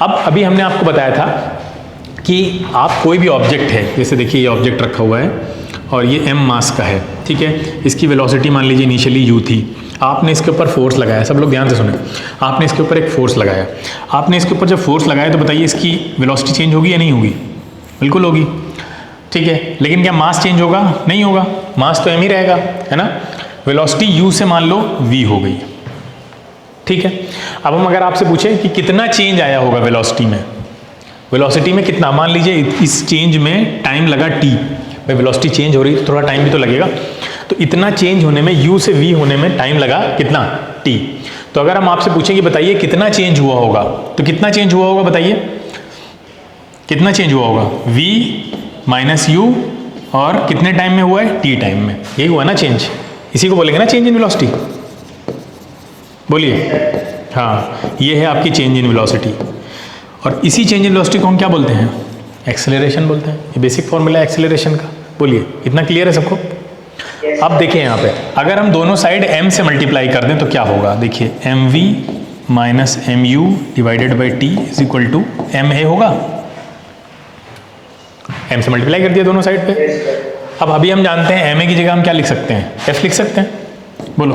Speaker 1: अब अभी हमने आपको बताया था कि आप कोई भी ऑब्जेक्ट है, जैसे देखिए ये ऑब्जेक्ट रखा हुआ है और ये m मास का है, ठीक है। इसकी वेलोसिटी मान लीजिए इनिशियली u थी, आपने इसके ऊपर फोर्स लगाया, सब लोग ध्यान से सुने, आपने इसके ऊपर एक फोर्स लगाया, आपने इसके ऊपर जब फोर्स लगाया तो बताइए इसकी वेलोसिटी चेंज होगी या नहीं होगी, बिल्कुल होगी, ठीक है। लेकिन क्या मास चेंज होगा, नहीं होगा, मास तो m ही रहेगा, है ना। वेलोसिटी u से मान लो v हो गई, ठीक है। अब हम अगर आपसे पूछें कि कितना चेंज आया होगा वेलोसिटी में, वेलोसिटी में कितना, मान लीजिए इस चेंज में टाइम लगा t, भाई वेलोसिटी चेंज हो रही है तो थोड़ा टाइम भी तो लगेगा, तो इतना चेंज होने में u से v होने में टाइम लगा कितना, t। तो अगर हम आपसे पूछें कि बताइए कितना चेंज हुआ होगा, तो कितना चेंज हुआ होगा बताइए, कितना चेंज हुआ होगा, v - u, और कितने टाइम में हुआ है, t टाइम में, यही हुआ ना चेंज, इसी को बोलेंगे ना चेंज इन वेलोसिटी, बोलिए। हाँ, ये है आपकी चेंज इन वेलोसिटी, और इसी चेंज इन वेलोसिटी को हम क्या बोलते हैं, एक्सेलरेशन बोलते हैं। ये बेसिक फॉर्मूला है एक्सेलरेशन का, बोलिए, इतना क्लियर है सबको। अब देखिए यहाँ पे अगर हम दोनों साइड m से मल्टीप्लाई कर दें तो क्या होगा, देखिए mv - mu / t = ma होगा, m से मल्टीप्लाई कर दिया दोनों साइड पे। अब अभी हम जानते हैं ma की जगह हम क्या लिख सकते हैं, f लिख सकते हैं, बोलो,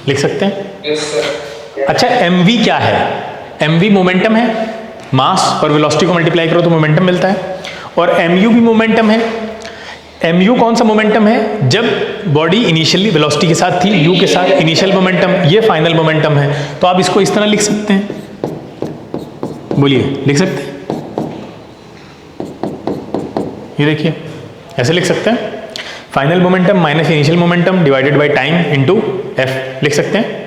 Speaker 1: लिख सकते हैं। अच्छा, mv क्या है, mv मोमेंटम है, मास और वेलोसिटी को मल्टीप्लाई करो तो मोमेंटम मिलता है, और mu भी मोमेंटम है। mu कौन सा मोमेंटम है, जब बॉडी इनिशियली वेलोसिटी के साथ थी, u के साथ इनिशियल मोमेंटम, ये फाइनल मोमेंटम है। तो आप इसको इस तरह लिख सकते हैं, बोलिए, लिख सकते हैं, ये देखिए ऐसे लिख सकते हैं, final momentum minus initial momentum divided by time into f लिख सकते हैं।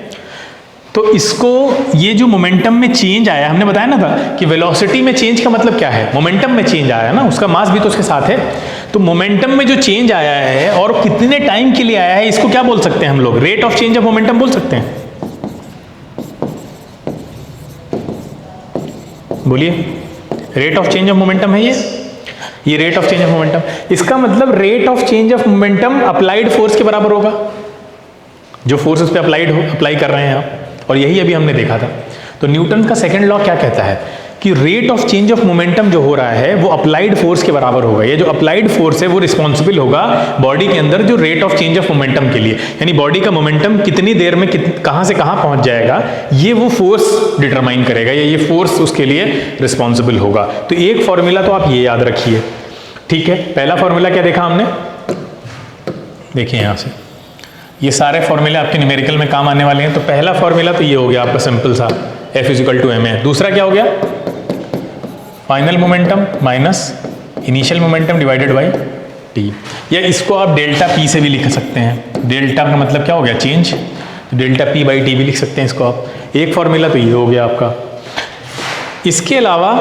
Speaker 1: तो इसको, ये जो मोमेंटम में चेंज आया, हमने बताया ना था कि वेलोसिटी में चेंज का मतलब क्या है, मोमेंटम में चेंज आया ना, उसका मास भी तो उसके साथ है। तो मोमेंटम में जो चेंज आया है और कितने टाइम के लिए आया है, इसको क्या बोल सकते हैं हम लोग, rate of change of momentum बोल सकते हैं, बोलिए। Rate of change of momentum है ये rate of change of momentum, इसका मतलब rate of change of momentum applied force के बराबर होगा, जो फोर्स उस पर अप्लाई कर रहे हैं आप, और यही अभी हमने देखा था। तो न्यूटन का सेकंड लॉ क्या कहता है कि rate of change of momentum जो हो रहा है वो अप्लाइड फोर्स के बराबर होगा। ये जो अप्लाइड फोर्स है वो रिस्पॉन्सिबल होगा बॉडी के अंदर जो rate of change of momentum के लिए, यानी बॉडी का मोमेंटम कितनी देर में कहां से कहां पहुंच जाएगा, ये वो फोर्स डिटरमाइन करेगा, या ये फोर्स उसके लिए रिस्पॉन्सिबल होगा। तो एक फॉर्मूला तो आप ये याद रखिए, ठीक है। पहला फॉर्मूला क्या देखा हमने, देखिए यहां से ये सारे फॉर्मूले आपके न्यूमेरिकल में काम आने वाले हैं। तो पहला फॉर्मूला तो ये हो गया आपका सिंपल सा, F = ma। दूसरा क्या हो गया, final momentum minus initial momentum divided by t, या इसको आप डेल्टा p से भी लिख सकते हैं। डेल्टा का मतलब क्या हो गया, चेंज, तो डेल्टा p/t भी लिख सकते हैं इसको आप। एक फॉर्मूला तो ये हो गया आपका। इसके अलावा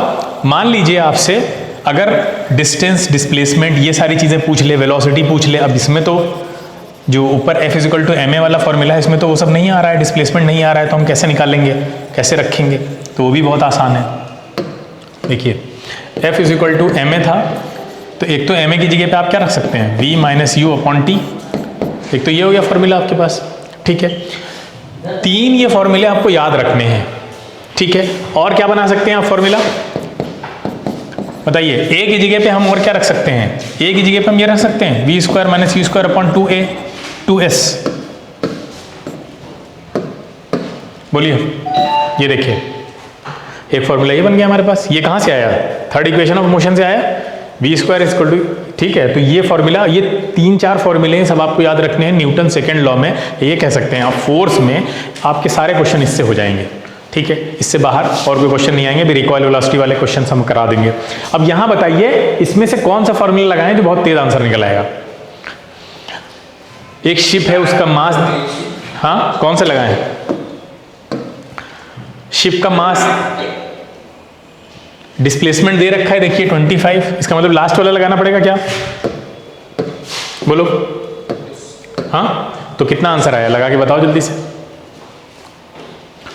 Speaker 1: मान लीजिए आपसे अगर डिस्टेंस, डिस्प्लेसमेंट, ये सारी चीज़ें पूछ ले, वेलोसिटी पूछ ले, अब इसमें तो जो ऊपर F = ma वाला फॉर्मूला है इसमें तो वो सब नहीं आ रहा है, डिस्प्लेसमेंट नहीं आ रहा है, तो हम कैसे निकालेंगे, कैसे रखेंगे, तो वो भी बहुत आसान है। देखिए F = ma था, तो एक तो ma की जगह पे आप क्या रख सकते हैं, v - u/t, एक तो ये हो गया फॉर्मूला आपके पास, ठीक है। 3 ये फॉर्मूले आपको याद रखने हैं, ठीक है। और क्या बना सकते हैं आप फॉर्मूला, बताइए। a की जगह पे हम और क्या रख सकते हैं, a की जगह पे हम ये रख सकते हैं v² - u² / 2a, 2s। बोलिए, ये देखिए एक फॉर्मूला ये बन गया हमारे पास। ये कहाँ से आया? थर्ड इक्वेशन ऑफ मोशन से आया, v स्क्वायर इक्वल टू, ठीक है। तो ये फॉर्मूला, ये 3-4 फॉर्मूले हैं, सब आपको याद रखने हैं न्यूटन सेकेंड लॉ में। ये कह सकते हैं आप फोर्स में आपके सारे क्वेश्चन इससे हो जाएंगे, ठीक है। इससे बाहर और कोई क्वेश्चन नहीं आएंगे, भी रिकॉइल वेलोसिटी वाले क्वेश्चन हम करा देंगे। अब यहां बताइए इसमें से कौन सा फॉर्मूला लगाएं जो बहुत तेज आंसर निकल आएगा। एक शिप है, उसका मास, हाँ कौन सा लगाएं? शिप का मास, डिस्प्लेसमेंट दे रखा है देखिए 25, इसका मतलब लास्ट वाला लगाना पड़ेगा क्या? बोलो, हाँ तो कितना आंसर आया? लगा के बताओ जल्दी से।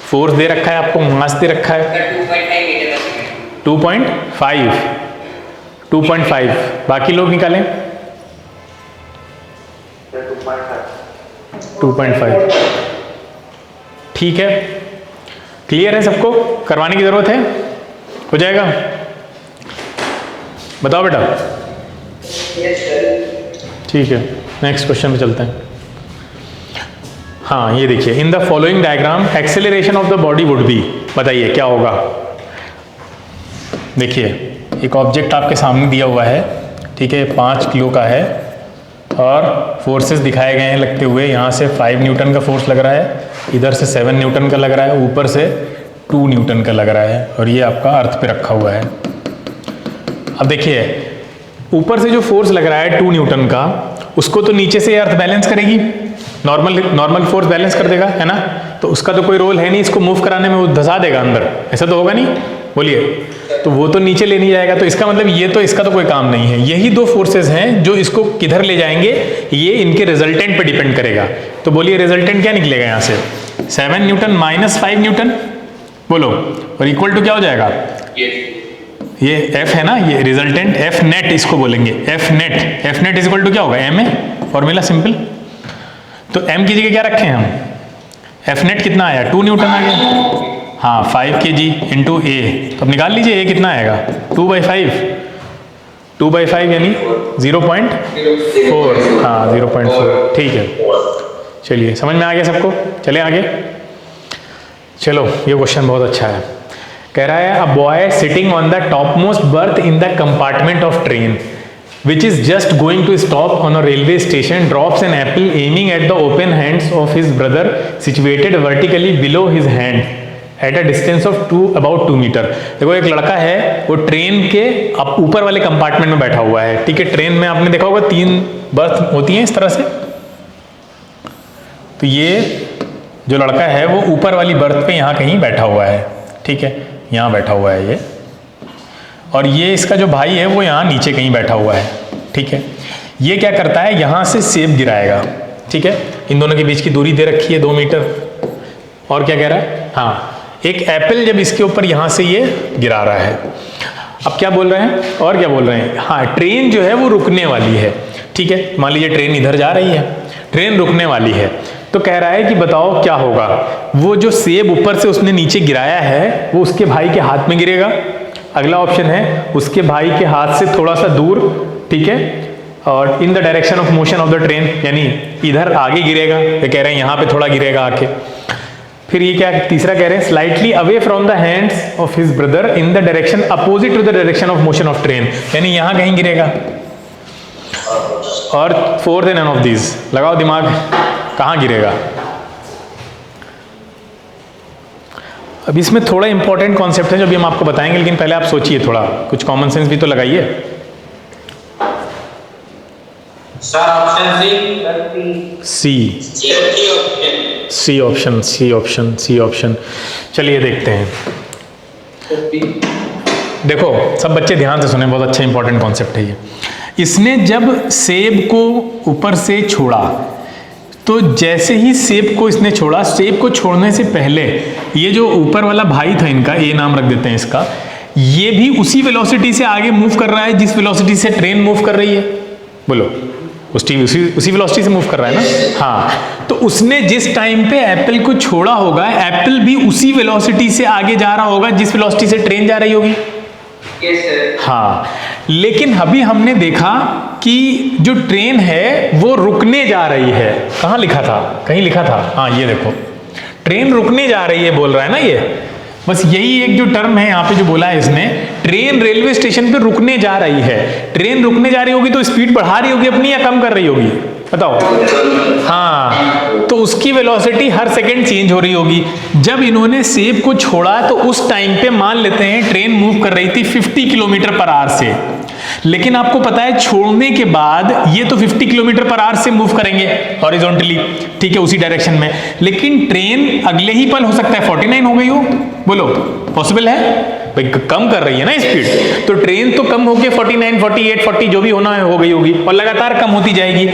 Speaker 1: फोर्स दे रखा है आपको, मास दे रखा है 2.5, बाकी लोग निकालें 2.5, ठीक है। क्लियर है सबको? करवाने की जरूरत है? हो जाएगा? बताओ बेटा। ठीक है, नेक्स्ट क्वेश्चन पे चलते हैं। हाँ ये देखिए, in the following diagram acceleration of the body would be, बताइए क्या होगा। देखिए एक ऑब्जेक्ट आपके सामने दिया हुआ है, ठीक है, 5 किलो का है और फोर्सेस दिखाए गए हैं लगते हुए। यहाँ से 5 न्यूटन का फोर्स लग रहा है, इधर से 7 न्यूटन का लग रहा है, ऊपर से 2 न्यूटन का लग रहा है, और ये आपका अर्थ पे रखा हुआ है। अब देखिए ऊपर से जो फोर्स लग रहा है 2 न्यूटन का, उसको तो नीचे से अर्थ बैलेंस करेगी, नॉर्मल फोर्स बैलेंस कर देगा, है ना। तो उसका तो कोई रोल है नहीं इसको मूव कराने में, वो धंसा देगा अंदर, ऐसा तो होगा नहीं, बोलिए। तो वो तो नीचे ले नहीं जाएगा, तो इसका मतलब ये तो इसका तो कोई काम नहीं है। यही 2 फोर्सेस हैं जो इसको किधर ले जाएंगे, ये इनके रिजल्टेंट पे डिपेंड करेगा। तो बोलिए रिजल्टेंट क्या निकलेगा यहाँ से? 7 न्यूटन माइनस 5 न्यूटन, बोलो, और इक्वल टू क्या हो जाएगा? ये F है ना, ये रिजल्टेंट F नेट इसको बोलेंगे, F net is equal to क्या होगा? M है, फॉर्मूला सिंपल। तो M की जगह क्या रखें हम? F नेट कितना आया? 2 न्यूटन आ गया, हाँ 5 kg इंटू A। तो अब निकाल लीजिए A कितना आएगा? 2/5 यानी 0.4, हाँ 0.4, ठीक है। चलिए समझ में आ गया सबको? चले आगे। चलो ये क्वेश्चन बहुत अच्छा है। कह रहा है, a boy sitting on the top most birth in the compartment of train which is just going to stop on a railway station drops an apple aiming at the open hands of his brother situated vertically below his hand at a distance of about 2 metre. देखो एक लड़का है, वो train के ऊपर वाले compartment में बैठा हुआ है, ठीक है। ट्रेन में आपने देखा होगा 3 बर्थ होती हैं इस तरह से। तो ये जो लड़का है वो ऊपर वाली बर्थ पे यहाँ कहीं बैठा हुआ है, ठीक है, यहाँ बैठा हुआ है ये, और ये इसका जो भाई है वो यहाँ नीचे कहीं बैठा हुआ है, ठीक है। ये क्या करता है, यहाँ से सेब गिराएगा, ठीक है। इन दोनों के बीच की दूरी दे रखी है 2 मीटर। और क्या कह रहा है, हाँ एक एप्पल जब इसके ऊपर यहाँ से ये गिरा रहा है। अब क्या बोल रहे हैं, और क्या बोल रहे हैं, हाँ ट्रेन जो है वो रुकने वाली है, ठीक है। मान लीजिए ट्रेन इधर जा रही है, ट्रेन रुकने वाली है। तो कह रहा है कि बताओ क्या होगा, वो जो सेब ऊपर से उसने नीचे गिराया है वो उसके भाई के हाथ में गिरेगा। अगला ऑप्शन है उसके भाई के हाथ से थोड़ा सा दूर, ठीक है, और इन the direction of motion of the train, यानी इधर आगे गिरेगा। ये कह रहे हैं यहाँ पे थोड़ा गिरेगा आके। फिर ये क्या तीसरा कह रहे हैं, slightly away from the hands of his brother in the direction opposite to the direction of motion of train, यानी यहाँ कहीं गिरेगा। और fourth and none of these, लगाओ दिमाग, कहाँ गिरेगा। अब इसमें थोड़ा इंपॉर्टेंट कॉन्सेप्ट है जो भी हम आपको बताएंगे, लेकिन पहले आप सोचिए थोड़ा, कुछ कॉमन सेंस भी तो लगाइए।
Speaker 3: Sir option
Speaker 1: C option. चलिए देखते हैं। देखो सब बच्चे ध्यान से सुने, बहुत अच्छा इंपॉर्टेंट कॉन्सेप्ट है ये। इसने जब सेब को ऊपर से छोड़ा, तो जैसे ही सेब को इसने छोड़ा, सेब को छोड़ने से पहले ये जो ऊपर वाला भाई था इनका, ए नाम रख देते हैं इसका, ये भी उसी वेलोसिटी से आगे मूव कर रहा है जिस वेलोसिटी से ट्रेन मूव कर रही है। बोलो, उसी वेलोसिटी से मूव कर रहा है ना। हाँ, तो उसने जिस टाइम पे एप्पल को छोड़ा होगा, एप्पल भी उसी वेलोसिटी से आगे जा रहा होगा जिस वेलोसिटी से ट्रेन जा रही होगी।
Speaker 3: Yes, sir.
Speaker 1: हाँ, लेकिन अभी हमने देखा कि जो ट्रेन है वो रुकने जा रही है। कहाँ लिखा था? कहीं लिखा था, हाँ ये देखो, ट्रेन रुकने जा रही है बोल रहा है ना ये। बस यही एक जो टर्म है यहाँ पे जो बोला है इसने, ट्रेन रेलवे स्टेशन पे रुकने जा रही है। ट्रेन रुकने जा रही होगी तो स्पीड बढ़ा रही होगी अपनी या कम कर रही होगी? बताओ। हाँ, तो उसकी वेलोसिटी हर सेकंड चेंज हो रही होगी। जब इन्होंने सेब को छोड़ा तो उस टाइम पे मान लेते हैं ट्रेन मूव कर रही थी 50 किलोमीटर पर आवर से, लेकिन आपको पता है छोड़ने के बाद ये तो 50 किलोमीटर पर आवर से मूव करेंगे हॉरिजॉन्टली, ठीक है, उसी डायरेक्शन में, लेकिन ट्रेन अगले ही पल हो सकता है 49 हो गई हो। बोलो, पॉसिबल है? भाई कम कर रही है ना स्पीड, तो ट्रेन तो कम होके 49, 48, 40 जो भी होना है हो गई होगी और लगातार कम होती जाएगी।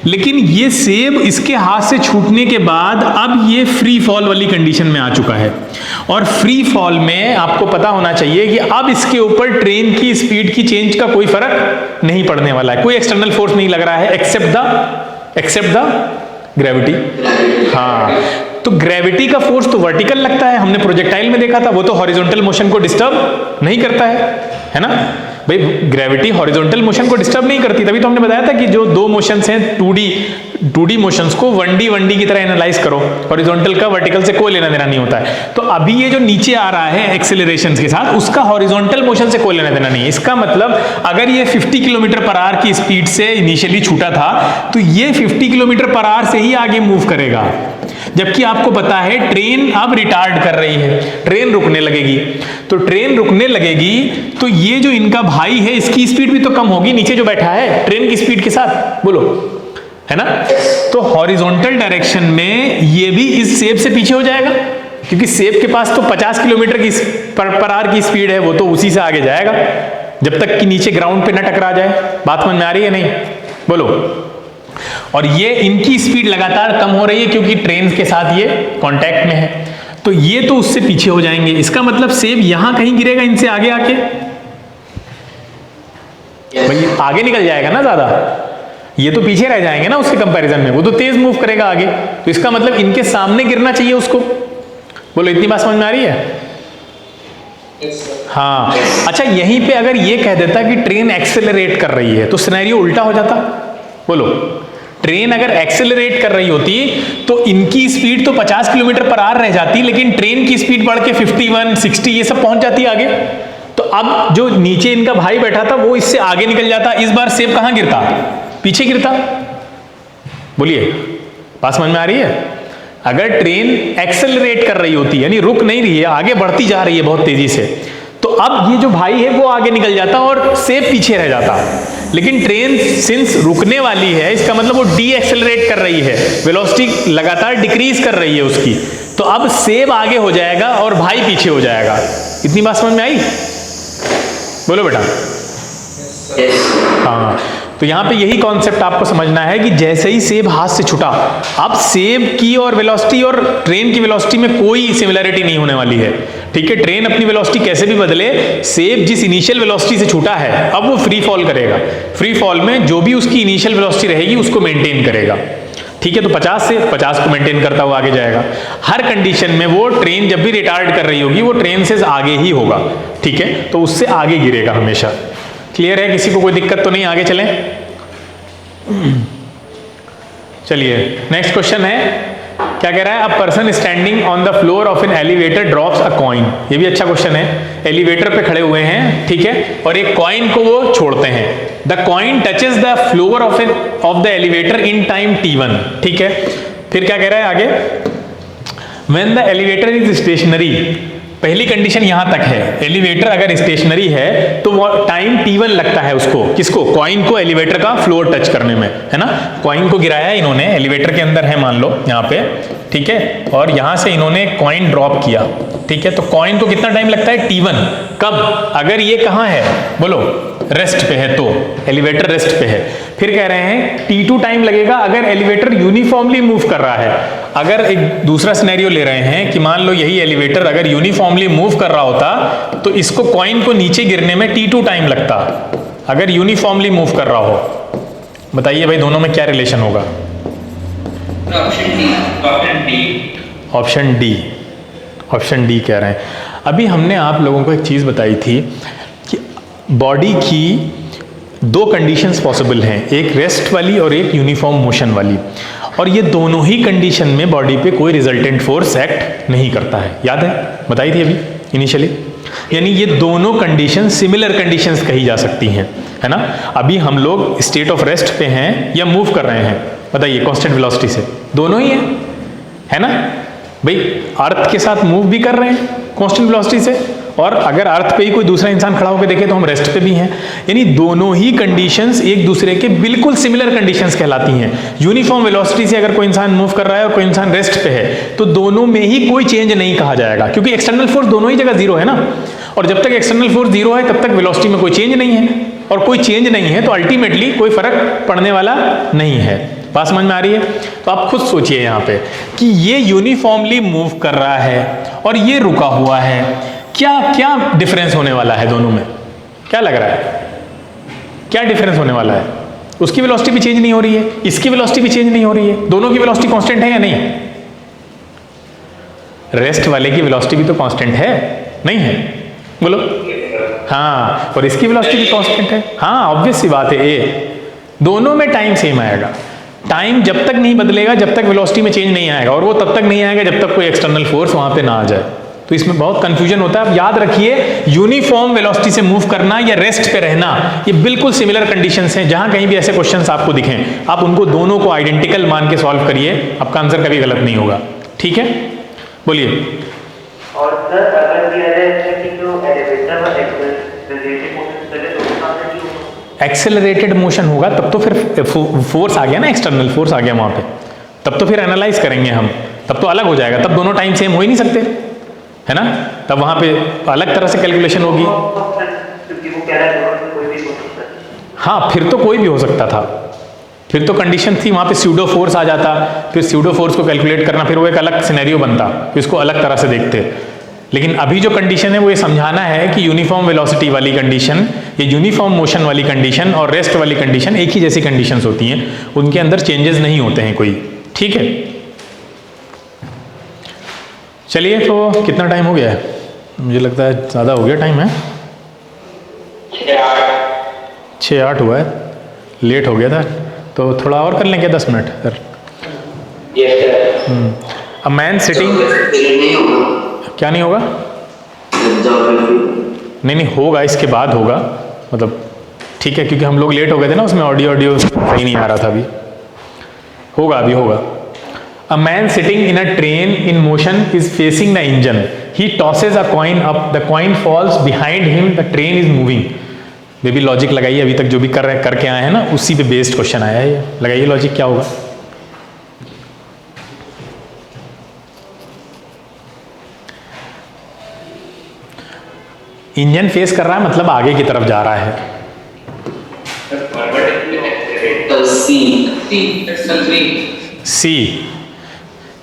Speaker 1: लेकिन ये सेब इसके हाथ से छूटने के बाद अब ये फ्री फॉल वाली कंडीशन में आ चुका है, और फ्री फॉल में आपको पता होना चाहिए कि अब इसके ऊपर ट्रेन की स्पीड की चेंज का कोई फर्क नहीं पड़ने वाला है, कोई एक्सटर्नल फोर्स नहीं लग रहा है एक्सेप्ट द ग्रेविटी। हाँ, तो ग्रेविटी का फोर्स तो वर्टिकल लगता है, हमने प्रोजेक्टाइल में देखा था, वो तो हॉरिजॉन्टल मोशन को डिस्टर्ब नहीं करता है ना भाई। ग्रेविटी हॉरिजॉन्टल मोशन को डिस्टर्ब नहीं करती, तभी तो हमने बताया था कि जो दो मोशंस हैं 2D मोशंस को 1D की तरह एनालाइज करो, हॉरिजॉन्टल का वर्टिकल से कोई लेना देना नहीं होता है। तो अभी ये जो नीचे आ रहा है एक्सेलरेशन के साथ, उसका हॉरिजॉन्टल मोशन से कोई लेना देना नहीं है। इसका मतलब अगर ये 50 किलोमीटर पर आवर की स्पीड से इनिशियली छूटा था तो ये 50 किलोमीटर पर आवर से ही आगे मूव करेगा, जबकि आपको पता है ट्रेन अब रिटार्ड कर रही है, ट्रेन रुकने लगेगी। तो ट्रेन रुकने लगेगी तो ये जो इनका भाई है इसकी स्पीड भी तो कम होगी, नीचे जो बैठा है ट्रेन की स्पीड के साथ, बोलो, है ना। तो हॉरिजॉन्टल डायरेक्शन में ये भी इस सेब से पीछे हो जाएगा, क्योंकि सेब के पास तो 50 किलोमीटर की पर आवर की स्पीड है, वो तो उसी से आगे जाएगा जब तक कि नीचे ग्राउंड पे न टकरा जाए। बात समझ में आ रही है नहीं? बोलो। और ये इनकी स्पीड लगातार कम हो रही है क्योंकि ट्रेन के साथ ये कांटेक्ट में है, तो ये तो उससे पीछे हो जाएंगे। इसका मतलब सेब यहां कहीं गिरेगा इनसे आगे आके, भाई आगे निकल जाएगा ना ज्यादा, ये तो पीछे रह जाएंगे ना उसके कंपैरिजन में, वो तो तेज मूव करेगा आगे, तो इसका मतलब इनके सामने गिरना चाहिए उसको। बोलो, इतनी बात समझ में आ रही है? हाँ, अच्छा, यहीं पे अगर ये कह देता कि ट्रेन एक्सेलरेट कर रही है तो सिनेरियो उल्टा हो जाता। बोलो, ट्रेन अगर एक्सेलरेट कर रही होती तो इनकी स्पीड तो 50 किलोमीटर पर आवर रह जाती, लेकिन ट्रेन की स्पीड बढ़ के 51, 60 ये सब पहुंच जाती आगे। तो अब जो नीचे इनका भाई बैठा था वो इससे आगे निकल जाता, इस बार सेब कहां गिरता? पीछे गिरता। बोलिए, बात समझ में आ रही है? अगर ट्रेन एक्सेलरेट कर रही होती, यानी रुक नहीं रही है, आगे बढ़ती जा रही है बहुत तेजी से, तो अब ये जो भाई है वो आगे निकल जाता और सेब पीछे रह जाता। लेकिन ट्रेन सिंस रुकने वाली है, इसका मतलब वो डी एक्सेलरेट कर रही है, वेलोसिटी लगातार डिक्रीज कर रही है उसकी, तो अब सेब आगे हो जाएगा और भाई पीछे हो जाएगा। इतनी बात समझ में आई? बोलो बेटा। हाँ, तो यहां पे यही कॉन्सेप्ट आपको समझना है कि जैसे ही सेब हाथ से छूटा, अब सेब की और वेलोसिटी और ट्रेन की वेलोसिटी में कोई सिमिलरिटी नहीं होने वाली है, ठीक है। ट्रेन अपनी वेलोसिटी कैसे भी बदले, सेब जिस इनिशियल वेलोसिटी से छूटा है अब वो फ्री फॉल करेगा, फ्री फॉल में जो भी उसकी इनिशियल वेलोसिटी रहेगी उसको मेंटेन करेगा, ठीक है। तो 50 से 50 को मेंटेन करता हुआ आगे जाएगा। हर कंडीशन में वो ट्रेन जब भी रिटार्ड कर रही होगी वो ट्रेन से आगे ही होगा, ठीक है, तो उससे आगे गिरेगा हमेशा। क्लियर है? किसी को कोई दिक्कत तो नहीं? आगे चलें। चलिए, नेक्स्ट क्वेश्चन है, क्या कह रहा है? A person standing on the floor of an elevator drops a coin. ये भी अच्छा क्वेश्चन है। एलिवेटर पे खड़े हुए हैं, ठीक है, और एक कॉइन को वो छोड़ते हैं। The coin touches the floor of the elevator in time t1, ठीक है। फिर क्या कह रहा है आगे? When the elevator is stationary, पहली कंडीशन यहां तक है, एलिवेटर अगर स्टेशनरी है तो वो टाइम t1 लगता है उसको, किसको? कॉइन को एलिवेटर का फ्लोर टच करने में, है ना। कॉइन को गिराया इन्होंने, एलिवेटर के अंदर है मान लो यहाँ पे, ठीक है, और यहां से इन्होंने कॉइन ड्रॉप किया, ठीक है। तो कॉइन को कितना टाइम लगता है? t1। कब? अगर ये कहां है? बोलो, रेस्ट पे है, तो एलिवेटर रेस्ट पे है। फिर कह रहे हैं t2 टाइम लगेगा अगर एलिवेटर यूनिफॉर्मली मूव कर रहा है। अगर एक दूसरा सिनेरियो ले रहे हैं कि मान लो यही एलिवेटर अगर यूनिफॉर्मली मूव कर रहा होता तो इसको कॉइन को नीचे गिरने में t2 टाइम लगता, अगर यूनिफॉर्मली मूव कर रहा हो। बताइए भाई, दोनों में क्या रिलेशन होगा? ऑप्शन डी कह रहे हैं। अभी हमने आप लोगों को एक चीज बताई थी कि बॉडी की दो कंडीशंस पॉसिबल हैं, एक रेस्ट वाली और एक यूनिफॉर्म मोशन वाली, और ये दोनों ही कंडीशन में बॉडी पे कोई रिजल्टेंट फोर्स एक्ट नहीं करता है। याद है, बताई थी अभी इनिशियली। यानी ये दोनों कंडीशन सिमिलर कंडीशंस कही जा सकती हैं, है ना। अभी हम लोग स्टेट ऑफ रेस्ट पे हैं या मूव कर रहे हैं, बताइए, कांस्टेंट वेलोसिटी से, दोनों ही है ना भाई। अर्थ के साथ मूव भी कर रहे हैं कांस्टेंट वेलोसिटी से, और अगर अर्थ पे ही कोई दूसरा इंसान खड़ा होकर देखे तो हम रेस्ट पे भी हैं। यानी दोनों ही कंडीशंस एक दूसरे के बिल्कुल सिमिलर कंडीशंस कहलाती हैं। यूनिफॉर्म वेलोसिटी से अगर कोई इंसान मूव कर रहा है और कोई इंसान रेस्ट पे है तो दोनों में ही कोई चेंज नहीं कहा जाएगा, क्योंकि एक्सटर्नल फोर्स दोनों ही जगह जीरो है ना। और जब तक एक्सटर्नल फोर्स जीरो है तब तक वेलोसिटी में कोई चेंज नहीं है, और कोई चेंज नहीं है तो अल्टीमेटली कोई फर्क पड़ने वाला नहीं है। बात समझ में आ रही है? तो आप खुद सोचिए यहाँ पे कि ये यूनिफॉर्मली मूव कर रहा है और ये रुका हुआ है, क्या क्या डिफरेंस होने वाला है दोनों में? क्या लग रहा है, क्या डिफरेंस होने वाला है? उसकी वेलोसिटी भी चेंज नहीं हो रही है, इसकी वेलोसिटी भी चेंज नहीं हो रही है, दोनों की वेलोसिटी कांस्टेंट है या नहीं? रेस्ट वाले की वेलोसिटी भी तो कांस्टेंट है, नहीं है? बोलो। हाँ, और इसकी वेलोसिटी भी कांस्टेंट है। हाँ, ऑब्वियस सी बात है, ये दोनों में टाइम सेम आएगा। टाइम जब तक नहीं बदलेगा जब तक वेलोसिटी में चेंज नहीं आएगा, और वो तब तक नहीं आएगा जब तक कोई एक्सटर्नल फोर्स वहां पे ना आ जाए। तो इसमें बहुत कंफ्यूजन होता है। अब याद रखिए, यूनिफॉर्म वेलोसिटी से मूव करना या रेस्ट पे रहना, ये बिल्कुल सिमिलर कंडीशंस हैं। जहां कहीं भी ऐसे क्वेश्चंस आपको दिखें, आप उनको दोनों को आइडेंटिकल मान के सॉल्व करिए, आपका आंसर कभी गलत नहीं होगा। ठीक है, बोलिए।
Speaker 2: और सर अगर दिया जाए कि जो एलिवेटर और एक्सेलरेटेड मोशन चले तो उसका आंसर क्या होगा?
Speaker 1: एक्सेलरेटेड मोशन होगा तब तो फिर फोर्स आ गया ना, एक्सटर्नल फोर्स आ गया वहां पे, तब तो फिर एनालाइज करेंगे हम, तब तो अलग हो जाएगा, तब दोनों टाइम सेम हो ही नहीं सकते, है ना। तब वहां पे अलग तरह से कैलकुलेशन होगी।
Speaker 2: क्योंकि वो कह रहा है कोई भी हो सकता है।
Speaker 1: हाँ, फिर तो कोई भी हो सकता था, फिर तो कंडीशन थी वहां पे स्यूडो फोर्स आ जाता, फिर स्यूडो फोर्स को कैलकुलेट करना, फिर वो एक अलग सिनेरियो बनता, फिर इसको अलग तरह से देखते। लेकिन अभी जो कंडीशन है वो ये समझाना है कि यूनिफॉर्म वेलोसिटी वाली कंडीशन, ये यूनिफॉर्म मोशन वाली कंडीशन और रेस्ट वाली कंडीशन एक ही जैसी कंडीशंस होती हैं, उनके अंदर चेंजेस नहीं होते हैं कोई। ठीक है, चलिए, तो कितना टाइम हो गया है? मुझे लगता है ज़्यादा हो गया टाइम है, 6-8 हुआ है, लेट हो गया था, तो थोड़ा और कर लें क्या, 10 minute sir? A man sitting, क्या नहीं होगा? नहीं होगा, इसके बाद होगा, मतलब ठीक है, क्योंकि हम लोग लेट हो गए थे ना, उसमें ऑडियो सही नहीं आ रहा था, अभी होगा, अभी होगा। A man sitting in a train in motion is facing the engine. He tosses a coin up. The coin falls behind him. The train is moving. Baby logic लगाइए, अभी तक जो भी करके आए हैं ना, उसी पे बेस्ड क्वेश्चन आया है ये। लगाइए लॉजिक, क्या होगा? इंजन फेस कर रहा है मतलब आगे की तरफ जा रहा है।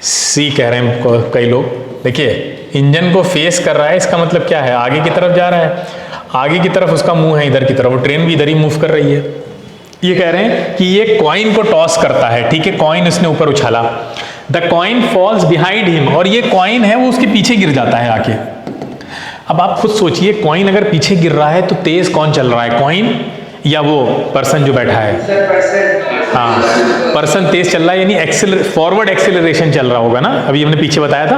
Speaker 1: सी कह रहे हैं कई लोग। देखिए, इंजन को फेस कर रहा है, इसका मतलब क्या है? आगे की तरफ जा रहा है, आगे की तरफ उसका मुंह है इधर की तरफ, वो ट्रेन भी इधर ही मूव कर रही है। ये कह रहे हैं कि ये कॉइन को टॉस करता है, ठीक है, कॉइन उसने ऊपर उछाला, the coin falls behind him, और ये कॉइन है वो उसके पीछे गिर जाता है आके। अब आप खुद सोचिए, कॉइन अगर पीछे गिर रहा है तो तेज कौन चल रहा है, कॉइन या वो पर्सन जो बैठा है? हाँ, पर्सन तेज चल रहा है, यानी फॉरवर्ड एक्सेलरेशन चल रहा होगा ना, अभी हमने पीछे बताया था।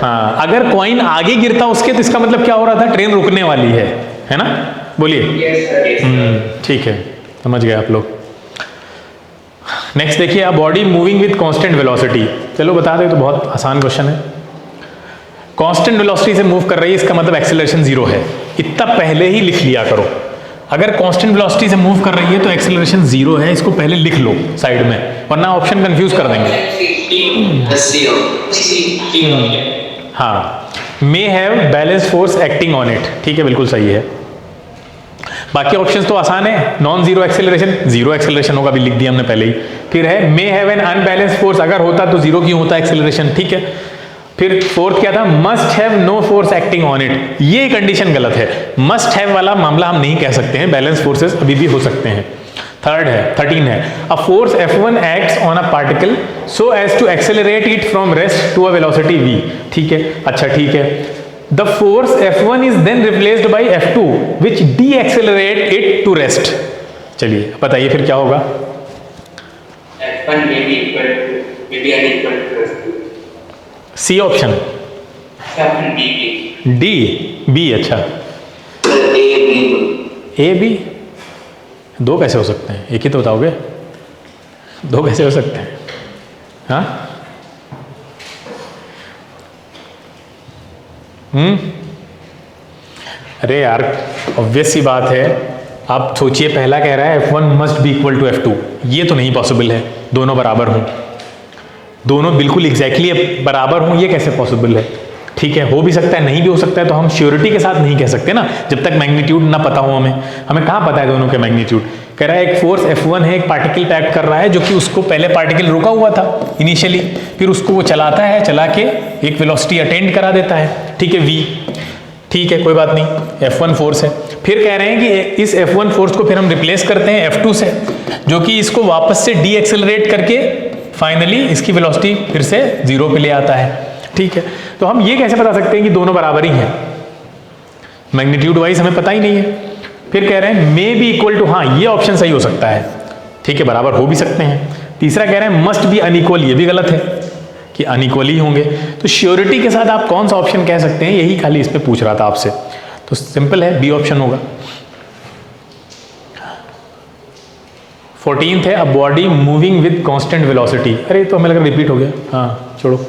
Speaker 1: हाँ, अगर कॉइन आगे गिरता उसके तो इसका मतलब क्या हो रहा था? ट्रेन रुकने वाली है ना? बोलिए। ठीक है, समझ गए आप लोग। नेक्स्ट देखिए, a body moving with constant velocity. चलो बता दे, तो बहुत आसान क्वेश्चन है। कांस्टेंट वेलोसिटी से मूव कर रही है, इसका मतलब एक्सेलरेशन जीरो है, इतना पहले ही लिख लिया करो। अगर कांस्टेंट वेलोसिटी से मूव कर रही है तो एक्सेलरेशन जीरो है, इसको पहले लिख लो साइड में, वरना ऑप्शन कंफ्यूज कर देंगे। हाँ, may have balance force acting on it, ठीक है, बिल्कुल सही है। बाकी ऑप्शंस तो आसान है, non zero acceleration, zero acceleration होगा, भी लिख दिया हमने पहले ही। फिर है may have an unbalance force, अगर होता तो जीरो क्यों होता एक्सेलरेशन, ठीक है। फिर फोर्थ क्या था? Must have no force acting on it, ये कंडीशन गलत है, मस्ट हैव वाला मामला हम नहीं कह सकते हैं, बैलेंस फोर्सेस अभी भी हो सकते हैं। थर्ड है 13 है, a force F1 acts on a particle so as to accelerate it from rest to a velocity v, ठीक है, अच्छा ठीक है। The force F1 is then replaced by F2 which decelerate it to rest. चलिए बताइए फिर क्या होगा।
Speaker 3: F1 may be equal to F2.
Speaker 1: C option,
Speaker 3: F1 B.
Speaker 1: D, B. अच्छा, ए बी, दो कैसे हो सकते हैं? एक ही तो बताओगे, दो कैसे हो सकते हैं? हाँ, अरे यार ऑब्वियस सी बात है। आप सोचिए, पहला कह रहा है F1 must be equal to F2, ये तो नहीं पॉसिबल है, दोनों बराबर हों, दोनों बिल्कुल एग्जैक्टली बराबर हों, ये कैसे पॉसिबल है? ठीक है, हो भी सकता है, नहीं भी हो सकता है, तो हम श्योरिटी के साथ नहीं कह सकते ना, जब तक मैग्नीट्यूड ना पता हो हमें कहाँ पता है दोनों के मैग्नीट्यूड। कह रहा है एक फोर्स F1 है, एक पार्टिकल पे एक्ट कर रहा है, जो कि उसको पहले पार्टिकल रुका हुआ था इनिशियली, फिर उसको वो चलाता है, चला के एक वेलोसिटी अटेंड करा देता है, ठीक है, v। ठीक है, कोई बात नहीं, F1 फोर्स है। फिर कह रहे हैं कि इस F1 फोर्स को फिर हम रिप्लेस करते हैं F2 से, जो कि इसको वापस से डी एक्सेलरेट करके फाइनली इसकी वेलोसिटी फिर से 0 पे ले आता है। ठीक है, तो हम ये कैसे बता सकते हैं कि दोनों बराबर ही हैं? मैग्नीट्यूड वाइज हमें पता ही नहीं है। फिर कह रहे हैं मे बी इक्वल टू, हाँ ये ऑप्शन सही हो सकता है, ठीक है, बराबर हो भी सकते हैं। तीसरा कह रहे हैं मस्ट बी अनइक्वल, ये भी गलत है कि अनइक्वल ही होंगे। तो श्योरिटी के साथ आप कौन सा ऑप्शन कह सकते हैं, यही खाली इस पे पूछ रहा था आपसे। तो सिंपल है, बी ऑप्शन होगा। 14th है a body moving with constant velocity. अरे तो हमें लगा रिपीट हो गया, हाँ छोड़ो।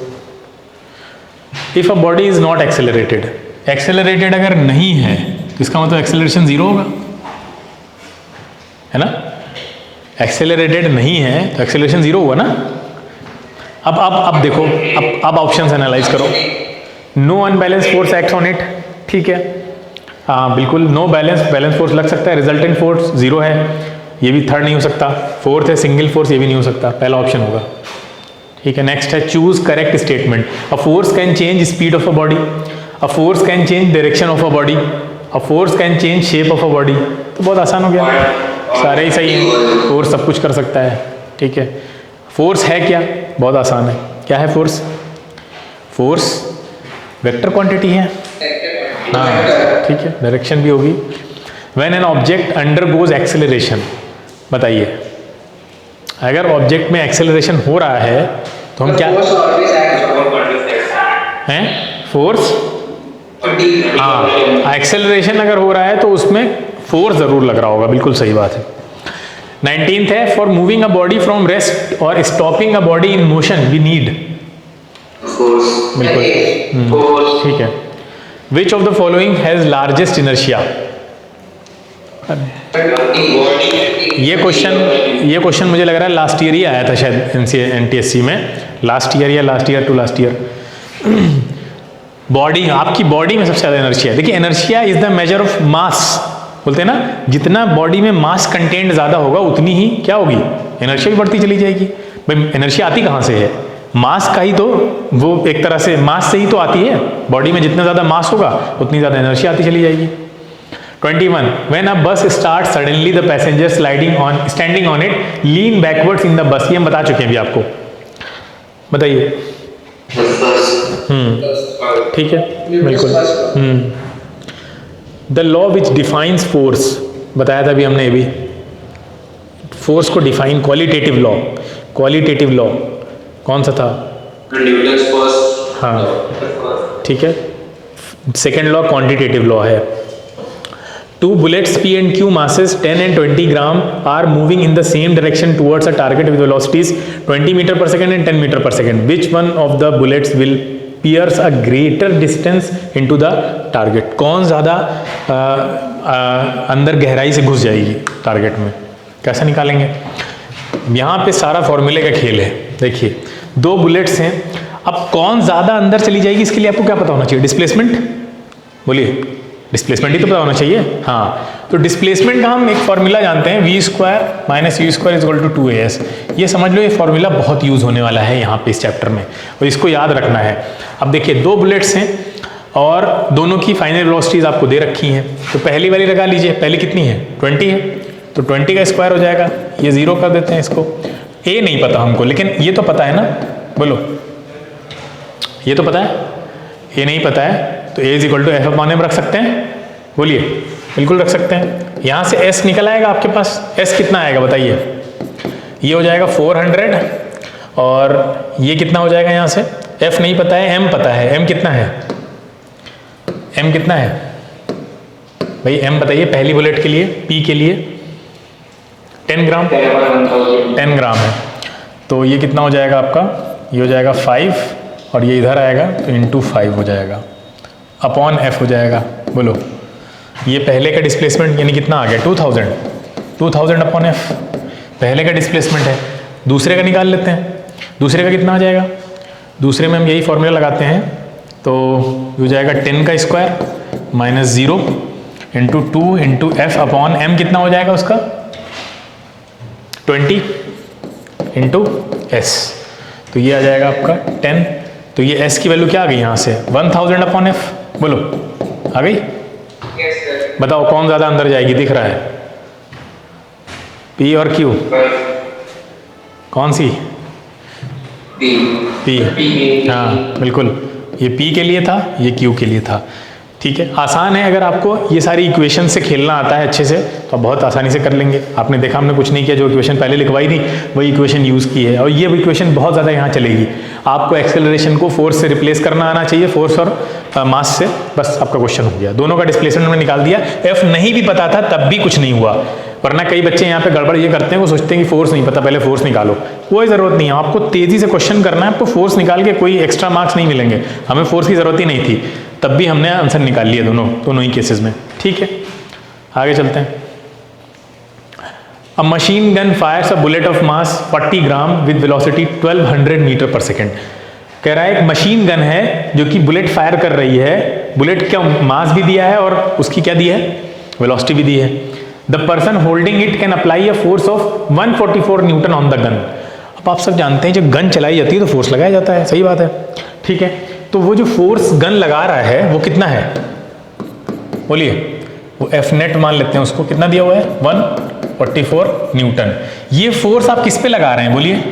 Speaker 1: If a body is not accelerated, accelerated अगर नहीं है तो इसका मतलब एक्सेलरेशन 0 होगा, है ना? एक्सेलरेटेड नहीं है तो एक्सेलरेशन 0 होगा ना। अब देखो, अब ऑप्शंस एनालाइज करो। No unbalance force acts on it, ठीक है, हाँ बिल्कुल, नो बैलेंस फोर्स लग सकता है, रिजल्टेंट फोर्स 0 है, ये भी थर्ड नहीं हो सकता। फोर्थ है सिंगल फोर्स, ये भी नहीं हो सकता, पहला ऑप्शन होगा। ठीक है, नेक्स्ट है choose correct statement. A force can change speed of a body, a force can change direction of a body, a force can change shape of a body. तो बहुत आसान हो गया, सारे ही सही हैं, फोर्स सब कुछ कर सकता है। ठीक है, फोर्स है क्या? बहुत आसान है, क्या है फोर्स? फोर्स वेक्टर क्वांटिटी है, हाँ ठीक है, डायरेक्शन भी होगी। When an object undergoes acceleration, बताइए अगर ऑब्जेक्ट में एक्सेलरेशन हो रहा है तो हम क्या हैं? फोर्स, हाँ एक्सेलरेशन अगर हो रहा है तो उसमें फोर्स जरूर लग रहा होगा, बिल्कुल सही बात है। 19th है for moving a body from rest और stopping a body in motion we need force, बिल्कुल ठीक है। Which of the following has largest inertia? ये क्वेश्चन मुझे लग रहा है लास्ट ईयर ही आया था शायद NTSC में, last year to last year. Body, आपकी बॉडी में सबसे ज़्यादा एनर्शिया है। देखिए inertia is the measure of mass, बोलते हैं ना, जितना बॉडी में मास कंटेंट ज़्यादा होगा उतनी ही क्या होगी, एनर्शिया भी बढ़ती चली जाएगी। भाई एनर्शिया आती कहाँ से है? मास का ही तो, वो एक तरह से मास से ही तो आती है। बॉडी में जितना ज़्यादा मास होगा उतनी ज़्यादा एनर्शिया आती चली जाएगी। 21 व्हेन अ बस start suddenly the passenger standing on it lean backwards in the bus, ये हम बता चुके हैं अभी आपको, बताइए। ठीक है, बिल्कुल। The law which defines force, बताया था अभी हमने, भी फोर्स को डिफाइन, क्वालिटेटिव लॉ कौन सा था?
Speaker 3: न्यूटन्स फर्स्ट,
Speaker 1: हाँ ठीक है। सेकेंड लॉ क्वांटिटेटिव लॉ है। Two bullets P and Q masses 10 and 20 gram are moving in the same direction towards a target with velocities 20 meter per second and 10 meter per second. Which one of the bullets will pierce a greater distance into the target? कौन ज़्यादा अंदर गहराई से घुस जाएगी target में? कैसे निकालेंगे? यहाँ पे सारा फॉर्मूले का खेल है। देखिए दो बुलेट्स हैं, अब कौन ज़्यादा अंदर चली जाएगी इसके लिए आपको क्या पता होना चाहिए? डिस्प्लेसमेंट, बोलिए, डिस्प्लेसमेंट ही तो पता होना चाहिए। हाँ, तो डिस्प्लेसमेंट का हम एक फॉर्मूला जानते हैं, v² - u² = 2as। ये समझ लो, ये फॉर्मूला बहुत यूज होने वाला है यहाँ पे इस चैप्टर में, और इसको याद रखना है। अब देखिए दो बुलेट्स हैं और दोनों की फाइनल वेलोसिटीज आपको दे रखी हैं, तो पहली वाली लगा लीजिए। पहली कितनी है? 20 है, तो 20 का स्क्वायर हो जाएगा, ये 0 कर देते हैं इसको। ए नहीं पता हमको, लेकिन ये तो पता है ना, बोलो, ये तो पता है, ये नहीं पता है तो a is equal to F upon M रख सकते हैं, बोलिए, बिल्कुल रख सकते हैं। यहाँ से s निकल आएगा आपके पास, s कितना आएगा बताइए, ये हो जाएगा 400 और ये कितना हो जाएगा यहाँ से, f नहीं पता है, m पता है, m कितना है, m कितना है भाई, m बताइए पहली बुलेट के लिए, p के लिए 10 ग्राम, 10 ग्राम है, तो ये कितना हो जाएगा आपका, ये हो जाएगा 5 और ये इधर आएगा तो इंटू 5 हो जाएगा, अपॉन f हो जाएगा। बोलो, ये पहले का डिस्प्लेसमेंट यानी कितना आ गया 2000 अपॉन f, पहले का डिस्प्लेसमेंट है। दूसरे का निकाल लेते हैं, दूसरे का कितना आ जाएगा, दूसरे में हम यही फॉर्मूला लगाते हैं, तो ये हो जाएगा 10 का square minus 0 into 2 into F upon m, कितना हो जाएगा उसका 20 इंटू s, तो ये आ जाएगा आपका 10, तो ये s की वैल्यू क्या आ गई यहाँ से 1000 अपॉन f, बोलो आ गई,
Speaker 3: Yes, sir.
Speaker 1: बताओ कौन ज़्यादा अंदर जाएगी, दिख रहा है P और Q, कौन सी P, हाँ बिल्कुल, ये P के लिए था, ये Q के लिए था। ठीक है, आसान है, अगर आपको ये सारी इक्वेशन से खेलना आता है अच्छे से तो आप बहुत आसानी से कर लेंगे। आपने देखा हमने कुछ नहीं किया, जो इक्वेशन पहले लिखवाई थी वही इक्वेशन यूज़ की है, और ये इक्वेशन बहुत ज़्यादा यहाँ चलेगी। आपको एक्सेलरेशन को फोर्स से रिप्लेस करना आना चाहिए, फोर्स और मास से, बस आपका क्वेश्चन हो गया। दोनों का डिस्प्लेसमेंट में निकाल दिया, एफ नहीं भी पता था तब भी कुछ नहीं हुआ, वरना कई बच्चे यहाँ पे गड़बड़ ये करते हैं, वो सोचते हैं कि फोर्स नहीं पता पहले फोर्स निकालो, कोई ज़रूरत नहीं है, आपको तेज़ी से क्वेश्चन करना है, आपको फोर्स निकाल के कोई एक्स्ट्रा मार्क्स नहीं मिलेंगे। हमें फोर्स की ज़रूरत ही नहीं थी, तब भी हमने आंसर निकाल लिया दोनों ही केसेस में। ठीक है, आगे चलते हैं। A machine gun fires a bullet of mass 40 gram with velocity 1200 metre per second. कह रहा है एक मशीन गन है जो कि बुलेट फायर कर रही है, बुलेट का मास भी दिया है और उसकी क्या दी है, वेलोसिटी भी दी है। The person holding it can apply a force of 144 Newton on the gun. अब आप सब जानते हैं जब गन चलाई जाती है तो फोर्स लगाया जाता है, सही बात है। ठीक है, तो वो जो फोर्स गन लगा रहा है वो कितना है, बोलिए, वो एफ नेट मान लेते हैं उसको, कितना दिया हुआ है 144 न्यूटन। ये फोर्स आप किस पे लगा रहे हैं, बोलिए,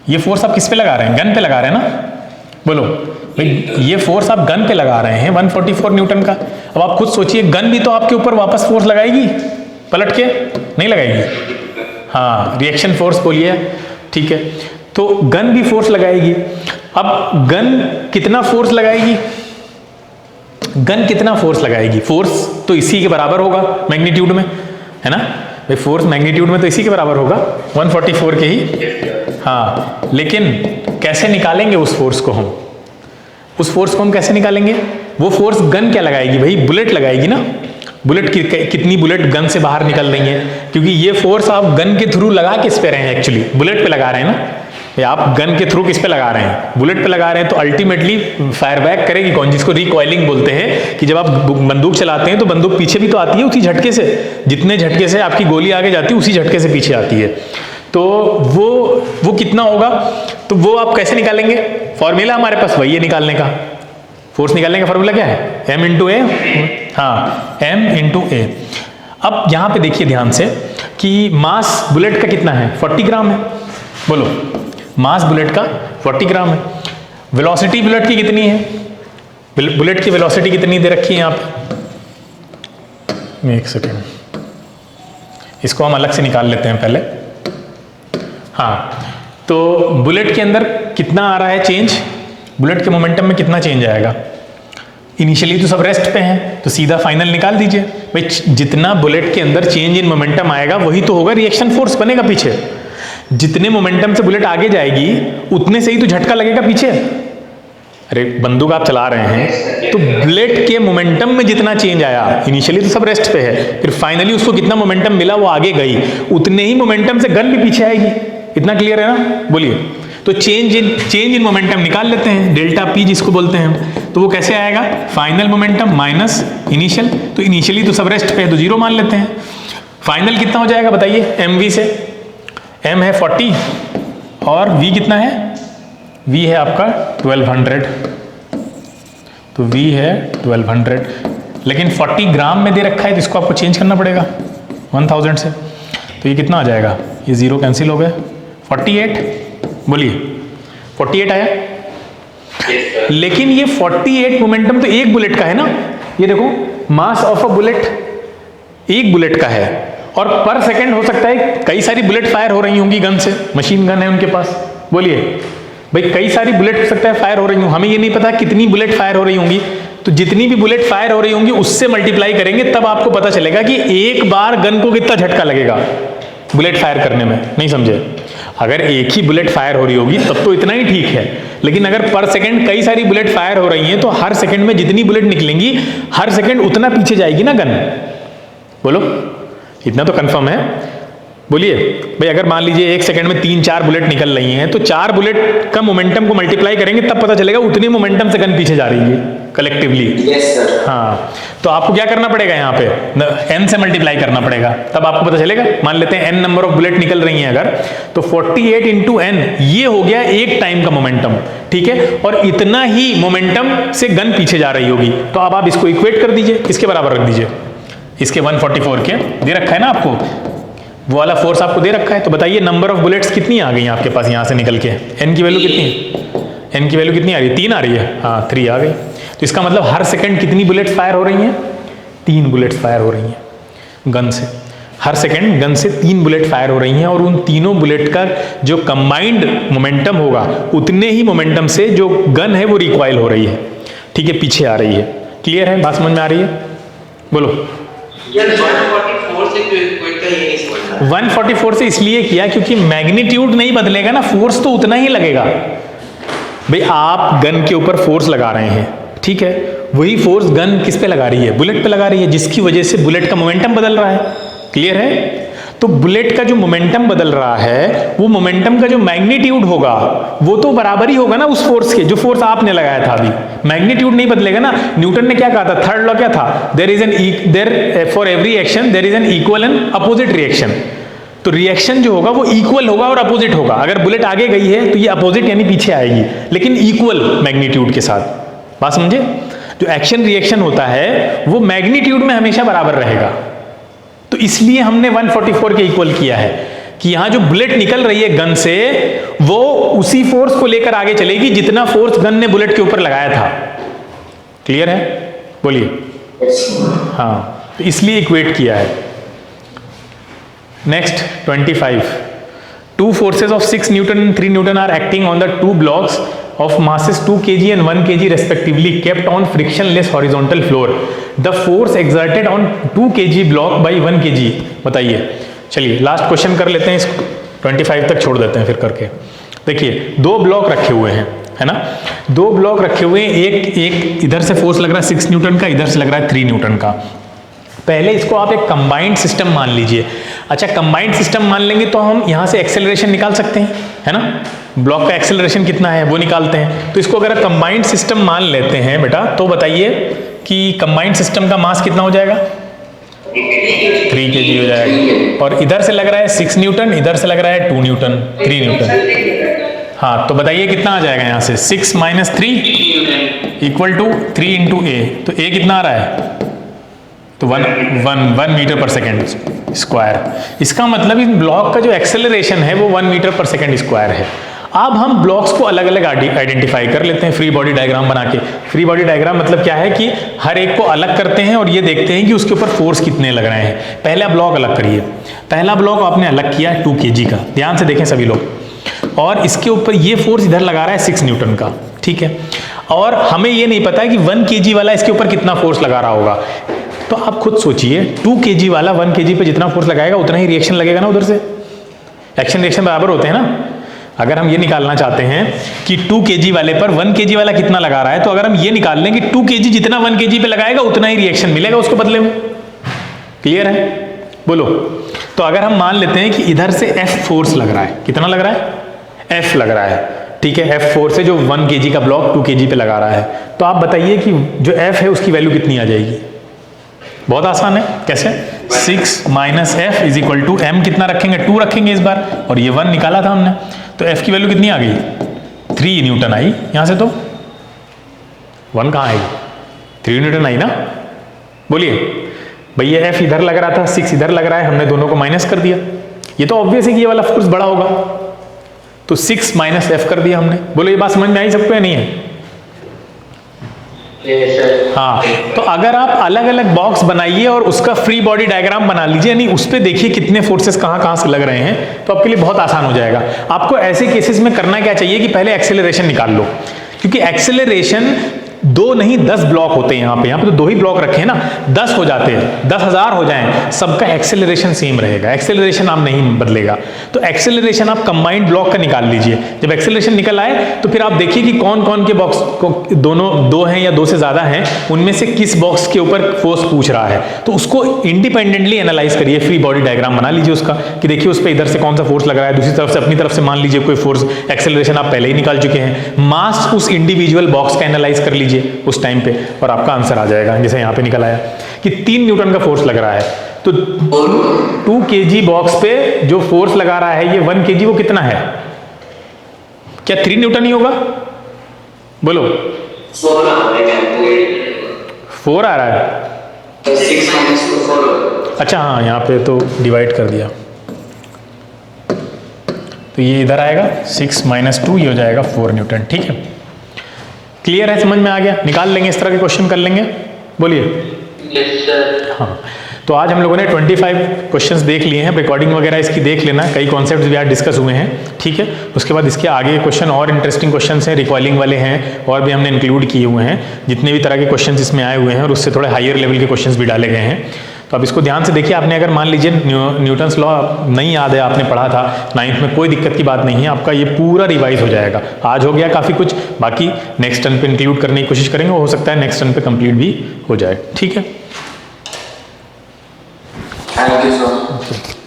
Speaker 1: ये फोर्स आप किस पे लगा रहे हैं, गन पे लगा रहे हैं ना, बोलो भाई, ये फोर्स आप गन पे लगा रहे हैं 144 न्यूटन का। अब आप खुद सोचिए, गन भी तो आपके ऊपर वापस फोर्स लगाएगी पलट के, नहीं लगाएगी, हाँ रिएक्शन फोर्स बोलिए। ठीक है, तो गन भी फोर्स लगाएगी। अब गन कितना फोर्स लगाएगी, गन कितना फोर्स लगाएगी, फोर्स तो इसी के बराबर होगा मैग्नीट्यूड में, है ना भाई, फोर्स मैग्नीट्यूड में तो इसी के बराबर होगा 144 के ही। हाँ, लेकिन कैसे निकालेंगे उस फोर्स को हम, उस फोर्स को हम कैसे निकालेंगे, वो फोर्स गन क्या लगाएगी भाई, बुलेट लगाएगी ना, बुलेट की कितनी बुलेट गन से बाहर निकल रही है, क्योंकि ये फोर्स आप गन के थ्रू लगा किस पे रहे हैं, एक्चुअली बुलेट पे लगा रहे हैं ना, आप गन के थ्रू किस पे लगा रहे हैं, बुलेट पे लगा रहे हैं, तो अल्टीमेटली फायर बैक करेगी कौन, जिसको रिकॉइलिंग बोलते हैं, कि जब आप बंदूक चलाते हैं तो बंदूक पीछे भी तो आती है उसी झटके से, जितने झटके से आपकी गोली आगे जाती है उसी झटके से पीछे आती है, तो वो कितना होगा, तो वो आप कैसे निकालेंगे, फॉर्मूला हमारे पास वही है निकालने का, फोर्स निकालने का फॉर्मूला क्या है, m इंटू ए, हाँ m इंटू ए। अब यहाँ पे देखिए ध्यान से कि मास बुलेट का कितना है, 40 ग्राम है, बोलो मास बुलेट का 40 ग्राम है, वेलोसिटी बुलेट की कितनी है, बुलेट की वेलोसिटी कितनी दे रखी है यहाँ पे, एक सेकेंड, इसको हम अलग से निकाल लेते हैं पहले। हाँ, तो बुलेट के अंदर कितना आ रहा है चेंज, बुलेट के मोमेंटम में कितना चेंज आएगा, इनिशियली तो सब रेस्ट पे हैं, तो सीधा फाइनल निकाल दीजिए भाई, जितना बुलेट के अंदर चेंज इन मोमेंटम आएगा वही तो होगा रिएक्शन फोर्स बनेगा पीछे, जितने मोमेंटम से बुलेट आगे जाएगी उतने से ही तो झटका लगेगा पीछे। अरे बंदूक आप चला रहे हैं तो बुलेट के मोमेंटम में जितना चेंज आया, इनिशियली तो सब रेस्ट पे है, फिर फाइनली उसको कितना मोमेंटम मिला वो आगे गई, उतने ही मोमेंटम से गन भी पीछे आएगी। इतना क्लियर है ना, बोलिए। तो चेंज इन मोमेंटम निकाल लेते हैं, डेल्टा पी जिसको बोलते हैं, तो वो कैसे आएगा, फाइनल मोमेंटम माइनस इनिशियल, तो इनिशियली तो सब रेस्ट पे है तो 0 मान लेते हैं, फाइनल कितना हो जाएगा बताइए, एम वी से, m है 40 और v कितना है, v है आपका 1200, तो v है 1200, लेकिन 40 ग्राम में दे रखा है तो इसको आपको चेंज करना पड़ेगा 1000 से, तो ये कितना आ जाएगा, ये 0 कैंसिल हो गए, 48, बोलिए 48 आया।
Speaker 3: Yes, sir.
Speaker 1: लेकिन ये 48 मोमेंटम तो एक बुलेट का है ना, ये देखो मास ऑफ अ बुलेट एक बुलेट का है, और पर सेकंड हो सकता है कई सारी बुलेट फायर हो रही होंगी गन से, मशीन गन है उनके पास, बोलिए भाई कई सारी बुलेट हो सकता है फायर हो रही हों, हमें ये नहीं पता कितनी बुलेट फायर हो रही होंगी, तो जितनी भी बुलेट फायर हो रही होंगी उससे मल्टीप्लाई करेंगे, तब आपको पता चलेगा कि एक बार गन को कितना झटका लगेगा बुलेट फायर करने में। नहीं समझे? अगर एक ही बुलेट फायर हो रही होगी तब तो इतना ही ठीक है, लेकिन अगर पर सेकंड कई सारी बुलेट फायर हो रही हैं तो हर सेकंड में जितनी बुलेट निकलेंगी हर सेकंड उतना पीछे जाएगी ना गन। बोलो, इतना तो कंफर्म है? बोलिए भाई, अगर मान लीजिए एक सेकंड में 3-4 बुलेट निकल रही हैं तो 4 बुलेट का मोमेंटम को मल्टीप्लाई करेंगे तब पता चलेगा उतनी मोमेंटम से गन पीछे जा रही है कलेक्टिवली।
Speaker 3: Yes, sir.
Speaker 1: हाँ, तो आपको क्या करना पड़ेगा यहाँ पे n से मल्टीप्लाई करना पड़ेगा, तब आपको पता चलेगा। मान लेते हैं n नंबर ऑफ बुलेट निकल रही हैं अगर, तो 48 इंटू n ये हो गया एक टाइम का मोमेंटम, ठीक है, और इतना ही मोमेंटम से गन पीछे जा रही होगी। तो अब आप इसको इक्वेट कर दीजिए, इसके बराबर रख दीजिए, इसके 144 के दे रखा है ना आपको, वो वाला फोर्स आपको दे रखा है। तो बताइए नंबर ऑफ बुलेट्स कितनी आ गई आपके पास यहाँ से निकल के, n की वैल्यू कितनी है? n की वैल्यू कितनी आ रही है? 3 आ रही है, हाँ 3 आ गई। तो इसका मतलब हर सेकंड कितनी बुलेट फायर हो रही हैं? 3 बुलेट्स फायर हो रही हैं गन से, हर सेकंड गन से 3 बुलेट फायर हो रही हैं, और उन तीनों बुलेट का जो कंबाइंड मोमेंटम होगा उतने ही मोमेंटम से जो गन है वो रिकॉइल हो रही है, ठीक है, पीछे आ रही है। क्लियर है? बात समझ में आ रही है? बोलो।
Speaker 3: यार 144 से क्यों इक्वेट का ये नहीं समझ
Speaker 1: 144 से इसलिए किया क्योंकि मैग्नीट्यूड नहीं बदलेगा ना, फोर्स तो उतना ही लगेगा। भाई आप गन के ऊपर फोर्स लगा रहे हैं, ठीक है, वही फोर्स गन किस पे लगा रही है? बुलेट पे लगा रही है, जिसकी वजह से बुलेट का मोमेंटम बदल रहा है। क्लियर है? तो बुलेट का जो मोमेंटम बदल रहा है वो मोमेंटम का जो मैग्नीट्यूड होगा वो तो बराबर ही होगा ना उस फोर्स के, जो फोर्स आपने लगाया था अभी। मैग्नीट्यूड नहीं बदलेगा ना। न्यूटन ने क्या कहा था? थर्ड लॉ क्या था? Therefore every action there is an equal and opposite reaction. तो रिएक्शन जो होगा वो इक्वल होगा और अपोजिट होगा। अगर बुलेट आगे गई है तो ये अपोजिट यानी पीछे आएगी, लेकिन इक्वल मैग्नीट्यूड के साथ। बात समझे? जो एक्शन रिएक्शन होता है वो मैग्नीट्यूड में हमेशा बराबर रहेगा। तो इसलिए हमने 144 के इक्वल किया है कि यहां जो बुलेट निकल रही है गन से वो उसी फोर्स को लेकर आगे चलेगी जितना फोर्स गन ने बुलेट के ऊपर लगाया था। क्लियर है? बोलिए। हाँ, तो इसलिए इक्वेट किया है। Next 25, 2 forces of 6 Newton and 3 Newton are acting on the 2 blocks of masses 2 kg and 1 kg respectively kept on frictionless horizontal floor. The force exerted on 2 kg block by 1 kg. बताइए। चलिए last question कर लेते हैं, इसको 25 तक छोड़ देते हैं फिर करके। देखिए 2 ब्लॉक रखे हुए हैं, है ना, 2 ब्लॉक रखे हुए हैं, एक इधर से फोर्स लग रहा है 6 न्यूटन का, इधर से लग रहा है 3 न्यूटन का। पहले इसको आप एक कंबाइंड सिस्टम मान लीजिए। अच्छा, कंबाइंड सिस्टम मान लेंगे तो हम यहाँ से एक्सेलरेशन निकाल सकते हैं, है ना, ब्लॉक का एक्सेलरेशन कितना है वो निकालते हैं। तो इसको अगर कंबाइंड सिस्टम मान लेते हैं बेटा, तो बताइए कि कंबाइंड सिस्टम का मास कितना हो जाएगा? 3 kg हो जाएगा। और इधर से लग रहा है 6 न्यूटन, इधर से लग रहा है 2 न्यूटन, 3 न्यूटन। हाँ, तो बताइए कितना आ जाएगा यहाँ से? 6 - 3 इक्वल टू 3 इंटू ए। तो ए कितना आ रहा है? तो 1 मीटर पर सेकेंड स्क्वायर। इसका मतलब इन ब्लॉक का जो एक्सेलरेशन है वो 1 मीटर पर सेकेंड स्क्वायर है। अब हम ब्लॉक्स को अलग अलग आइडेंटिफाई कर लेते हैं फ्री बॉडी डायग्राम बना के। फ्री बॉडी डायग्राम मतलब क्या है कि हर एक को अलग करते हैं और ये देखते हैं कि उसके ऊपर फोर्स कितने लग रहे हैं। पहला ब्लॉक अलग करिए। पहला ब्लॉक आपने अलग किया 2 kg का, ध्यान से देखें सभी लोग, और इसके ऊपर ये फोर्स इधर लगा रहा है 6 न्यूटन का, ठीक है, और हमें ये नहीं पता है कि 1 kg वाला इसके ऊपर कितना फोर्स लगा रहा होगा। तो आप खुद सोचिए, 2 kg वाला 1 kg पे जितना फोर्स लगाएगा उतना ही रिएक्शन लगेगा ना उधर से। एक्शन रिएक्शन बराबर होते हैं ना। अगर हम ये निकालना चाहते हैं कि 2 kg वाले पर 1 kg वाला कितना लगा रहा है, तो अगर हम ये निकाल लें कि 2 kg जितना 1 kg पे लगाएगा उतना ही रिएक्शन मिलेगा उसको बदले में। क्लियर है? बोलो। तो अगर हम मान लेते हैं कि इधर से F फोर्स लग रहा है, कितना लग रहा है? F लग रहा है, ठीक है, F फोर्स है जो 1 kg का ब्लॉक 2 kg पे लगा रहा है। तो आप बताइए कि जो F है उसकी वैल्यू कितनी आ जाएगी? बहुत आसान है। कैसे? 6 - F is equal to M कितना रखेंगे? 2 रखेंगे इस बार, और ये 1 निकाला था हमने, तो F की वैल्यू कितनी आ गई? 3 न्यूटन आई यहाँ से। तो 1 कहाँ आएगी? 3 न्यूटन आई ना। बोलिए भैया, F इधर लग रहा था, 6 इधर लग रहा है, हमने दोनों को माइनस कर दिया। ये तो ऑब्वियस है कि ये वाला फोर्स बड़ा होगा, तो 6 - F कर दिया हमने। बोलो ये बात समझ में आई सबको या नहीं है? हाँ, तो अगर आप अलग अलग बॉक्स बनाइए और उसका फ्री बॉडी डायग्राम बना लीजिए, यानी उस पर देखिए कितने फोर्सेस कहाँ कहाँ से लग रहे हैं, तो आपके लिए बहुत आसान हो जाएगा। आपको ऐसे केसेस में करना क्या चाहिए कि पहले एक्सेलरेशन निकाल लो, क्योंकि एक्सेलरेशन 2 नहीं 10 ब्लॉक होते हैं यहाँ पे तो 2 ही ब्लॉक रखे हैं ना, 10 हो जाते हैं, 10,000 हो जाएं, सबका एक्सेलरेशन सेम रहेगा, एक्सेलरेशन आप नहीं बदलेगा। तो एक्सेलरेशन आप कंबाइंड ब्लॉक का निकाल लीजिए। जब एक्सेलरेशन निकल आए तो फिर आप देखिए कि कौन कौन के बॉक्स को, दोनों 2 हैं या 2 से ज्यादा हैं, उनमें से किस बॉक्स के ऊपर फोर्स पूछ रहा है, तो उसको इंडिपेंडेंटली एनालाइज करिए, फ्री बॉडी डायग्राम बना लीजिए उसका, कि देखिए उस पर इधर से कौन सा फोर्स लग रहा है, दूसरी तरफ से अपनी तरफ से मान लीजिए कोई फोर्स, एक्सेलरेशन आप पहले ही निकाल चुके हैं, मास उस इंडिविजुअल बॉक्स का एनालाइज कर लीजिए उस टाइम पे, और आपका आंसर आ जाएगा। जैसे यहाँ पे निकल आया कि 3 न्यूटन का फोर्स लग रहा है, तो 2 kg बॉक्स पे जो फोर्स लगा रहा है ये 1 kg, वो कितना है? क्या 3 न्यूटन ही होगा? बोलो। 4 आ रहा है।
Speaker 3: 6 minus 2 4.
Speaker 1: अच्छा हाँ, यहाँ पे तो डिवाइड कर दिया, तो ये इधर आएगा 6 - 2, ये हो जाएगा 4 न्यूटन। ठीक है, क्लियर है, समझ में आ गया? निकाल लेंगे, इस तरह के क्वेश्चन कर लेंगे। बोलिए।
Speaker 3: Yes sir.
Speaker 1: हाँ, तो आज हम लोगों ने 25 क्वेश्चंस देख लिए हैं, रिकॉर्डिंग वगैरह इसकी देख लेना, कई कॉन्सेप्ट्स भी आज डिस्कस हुए हैं। ठीक है, उसके बाद इसके आगे क्वेश्चन और इंटरेस्टिंग क्वेश्चंस हैं, रिकॉइलिंग वाले हैं, और भी हमने इंक्लूड किए हुए हैं, जितने भी तरह के क्वेश्चंस इसमें आए हुए हैं, और उससे थोड़े हायर लेवल के क्वेश्चंस भी डाले गए हैं। तो अब इसको ध्यान से देखिए। आपने अगर मान लीजिए न्यूटन्स लॉ नहीं याद है, आपने पढ़ा था 9th में, कोई दिक्कत की बात नहीं है, आपका ये पूरा रिवाइज हो जाएगा। आज हो गया काफ़ी कुछ, बाकी नेक्स्ट टर्न पे इंक्लूड करने की कोशिश करेंगे, हो सकता है नेक्स्ट टर्न पे कंप्लीट भी हो जाए। ठीक है,
Speaker 3: Thank you so much.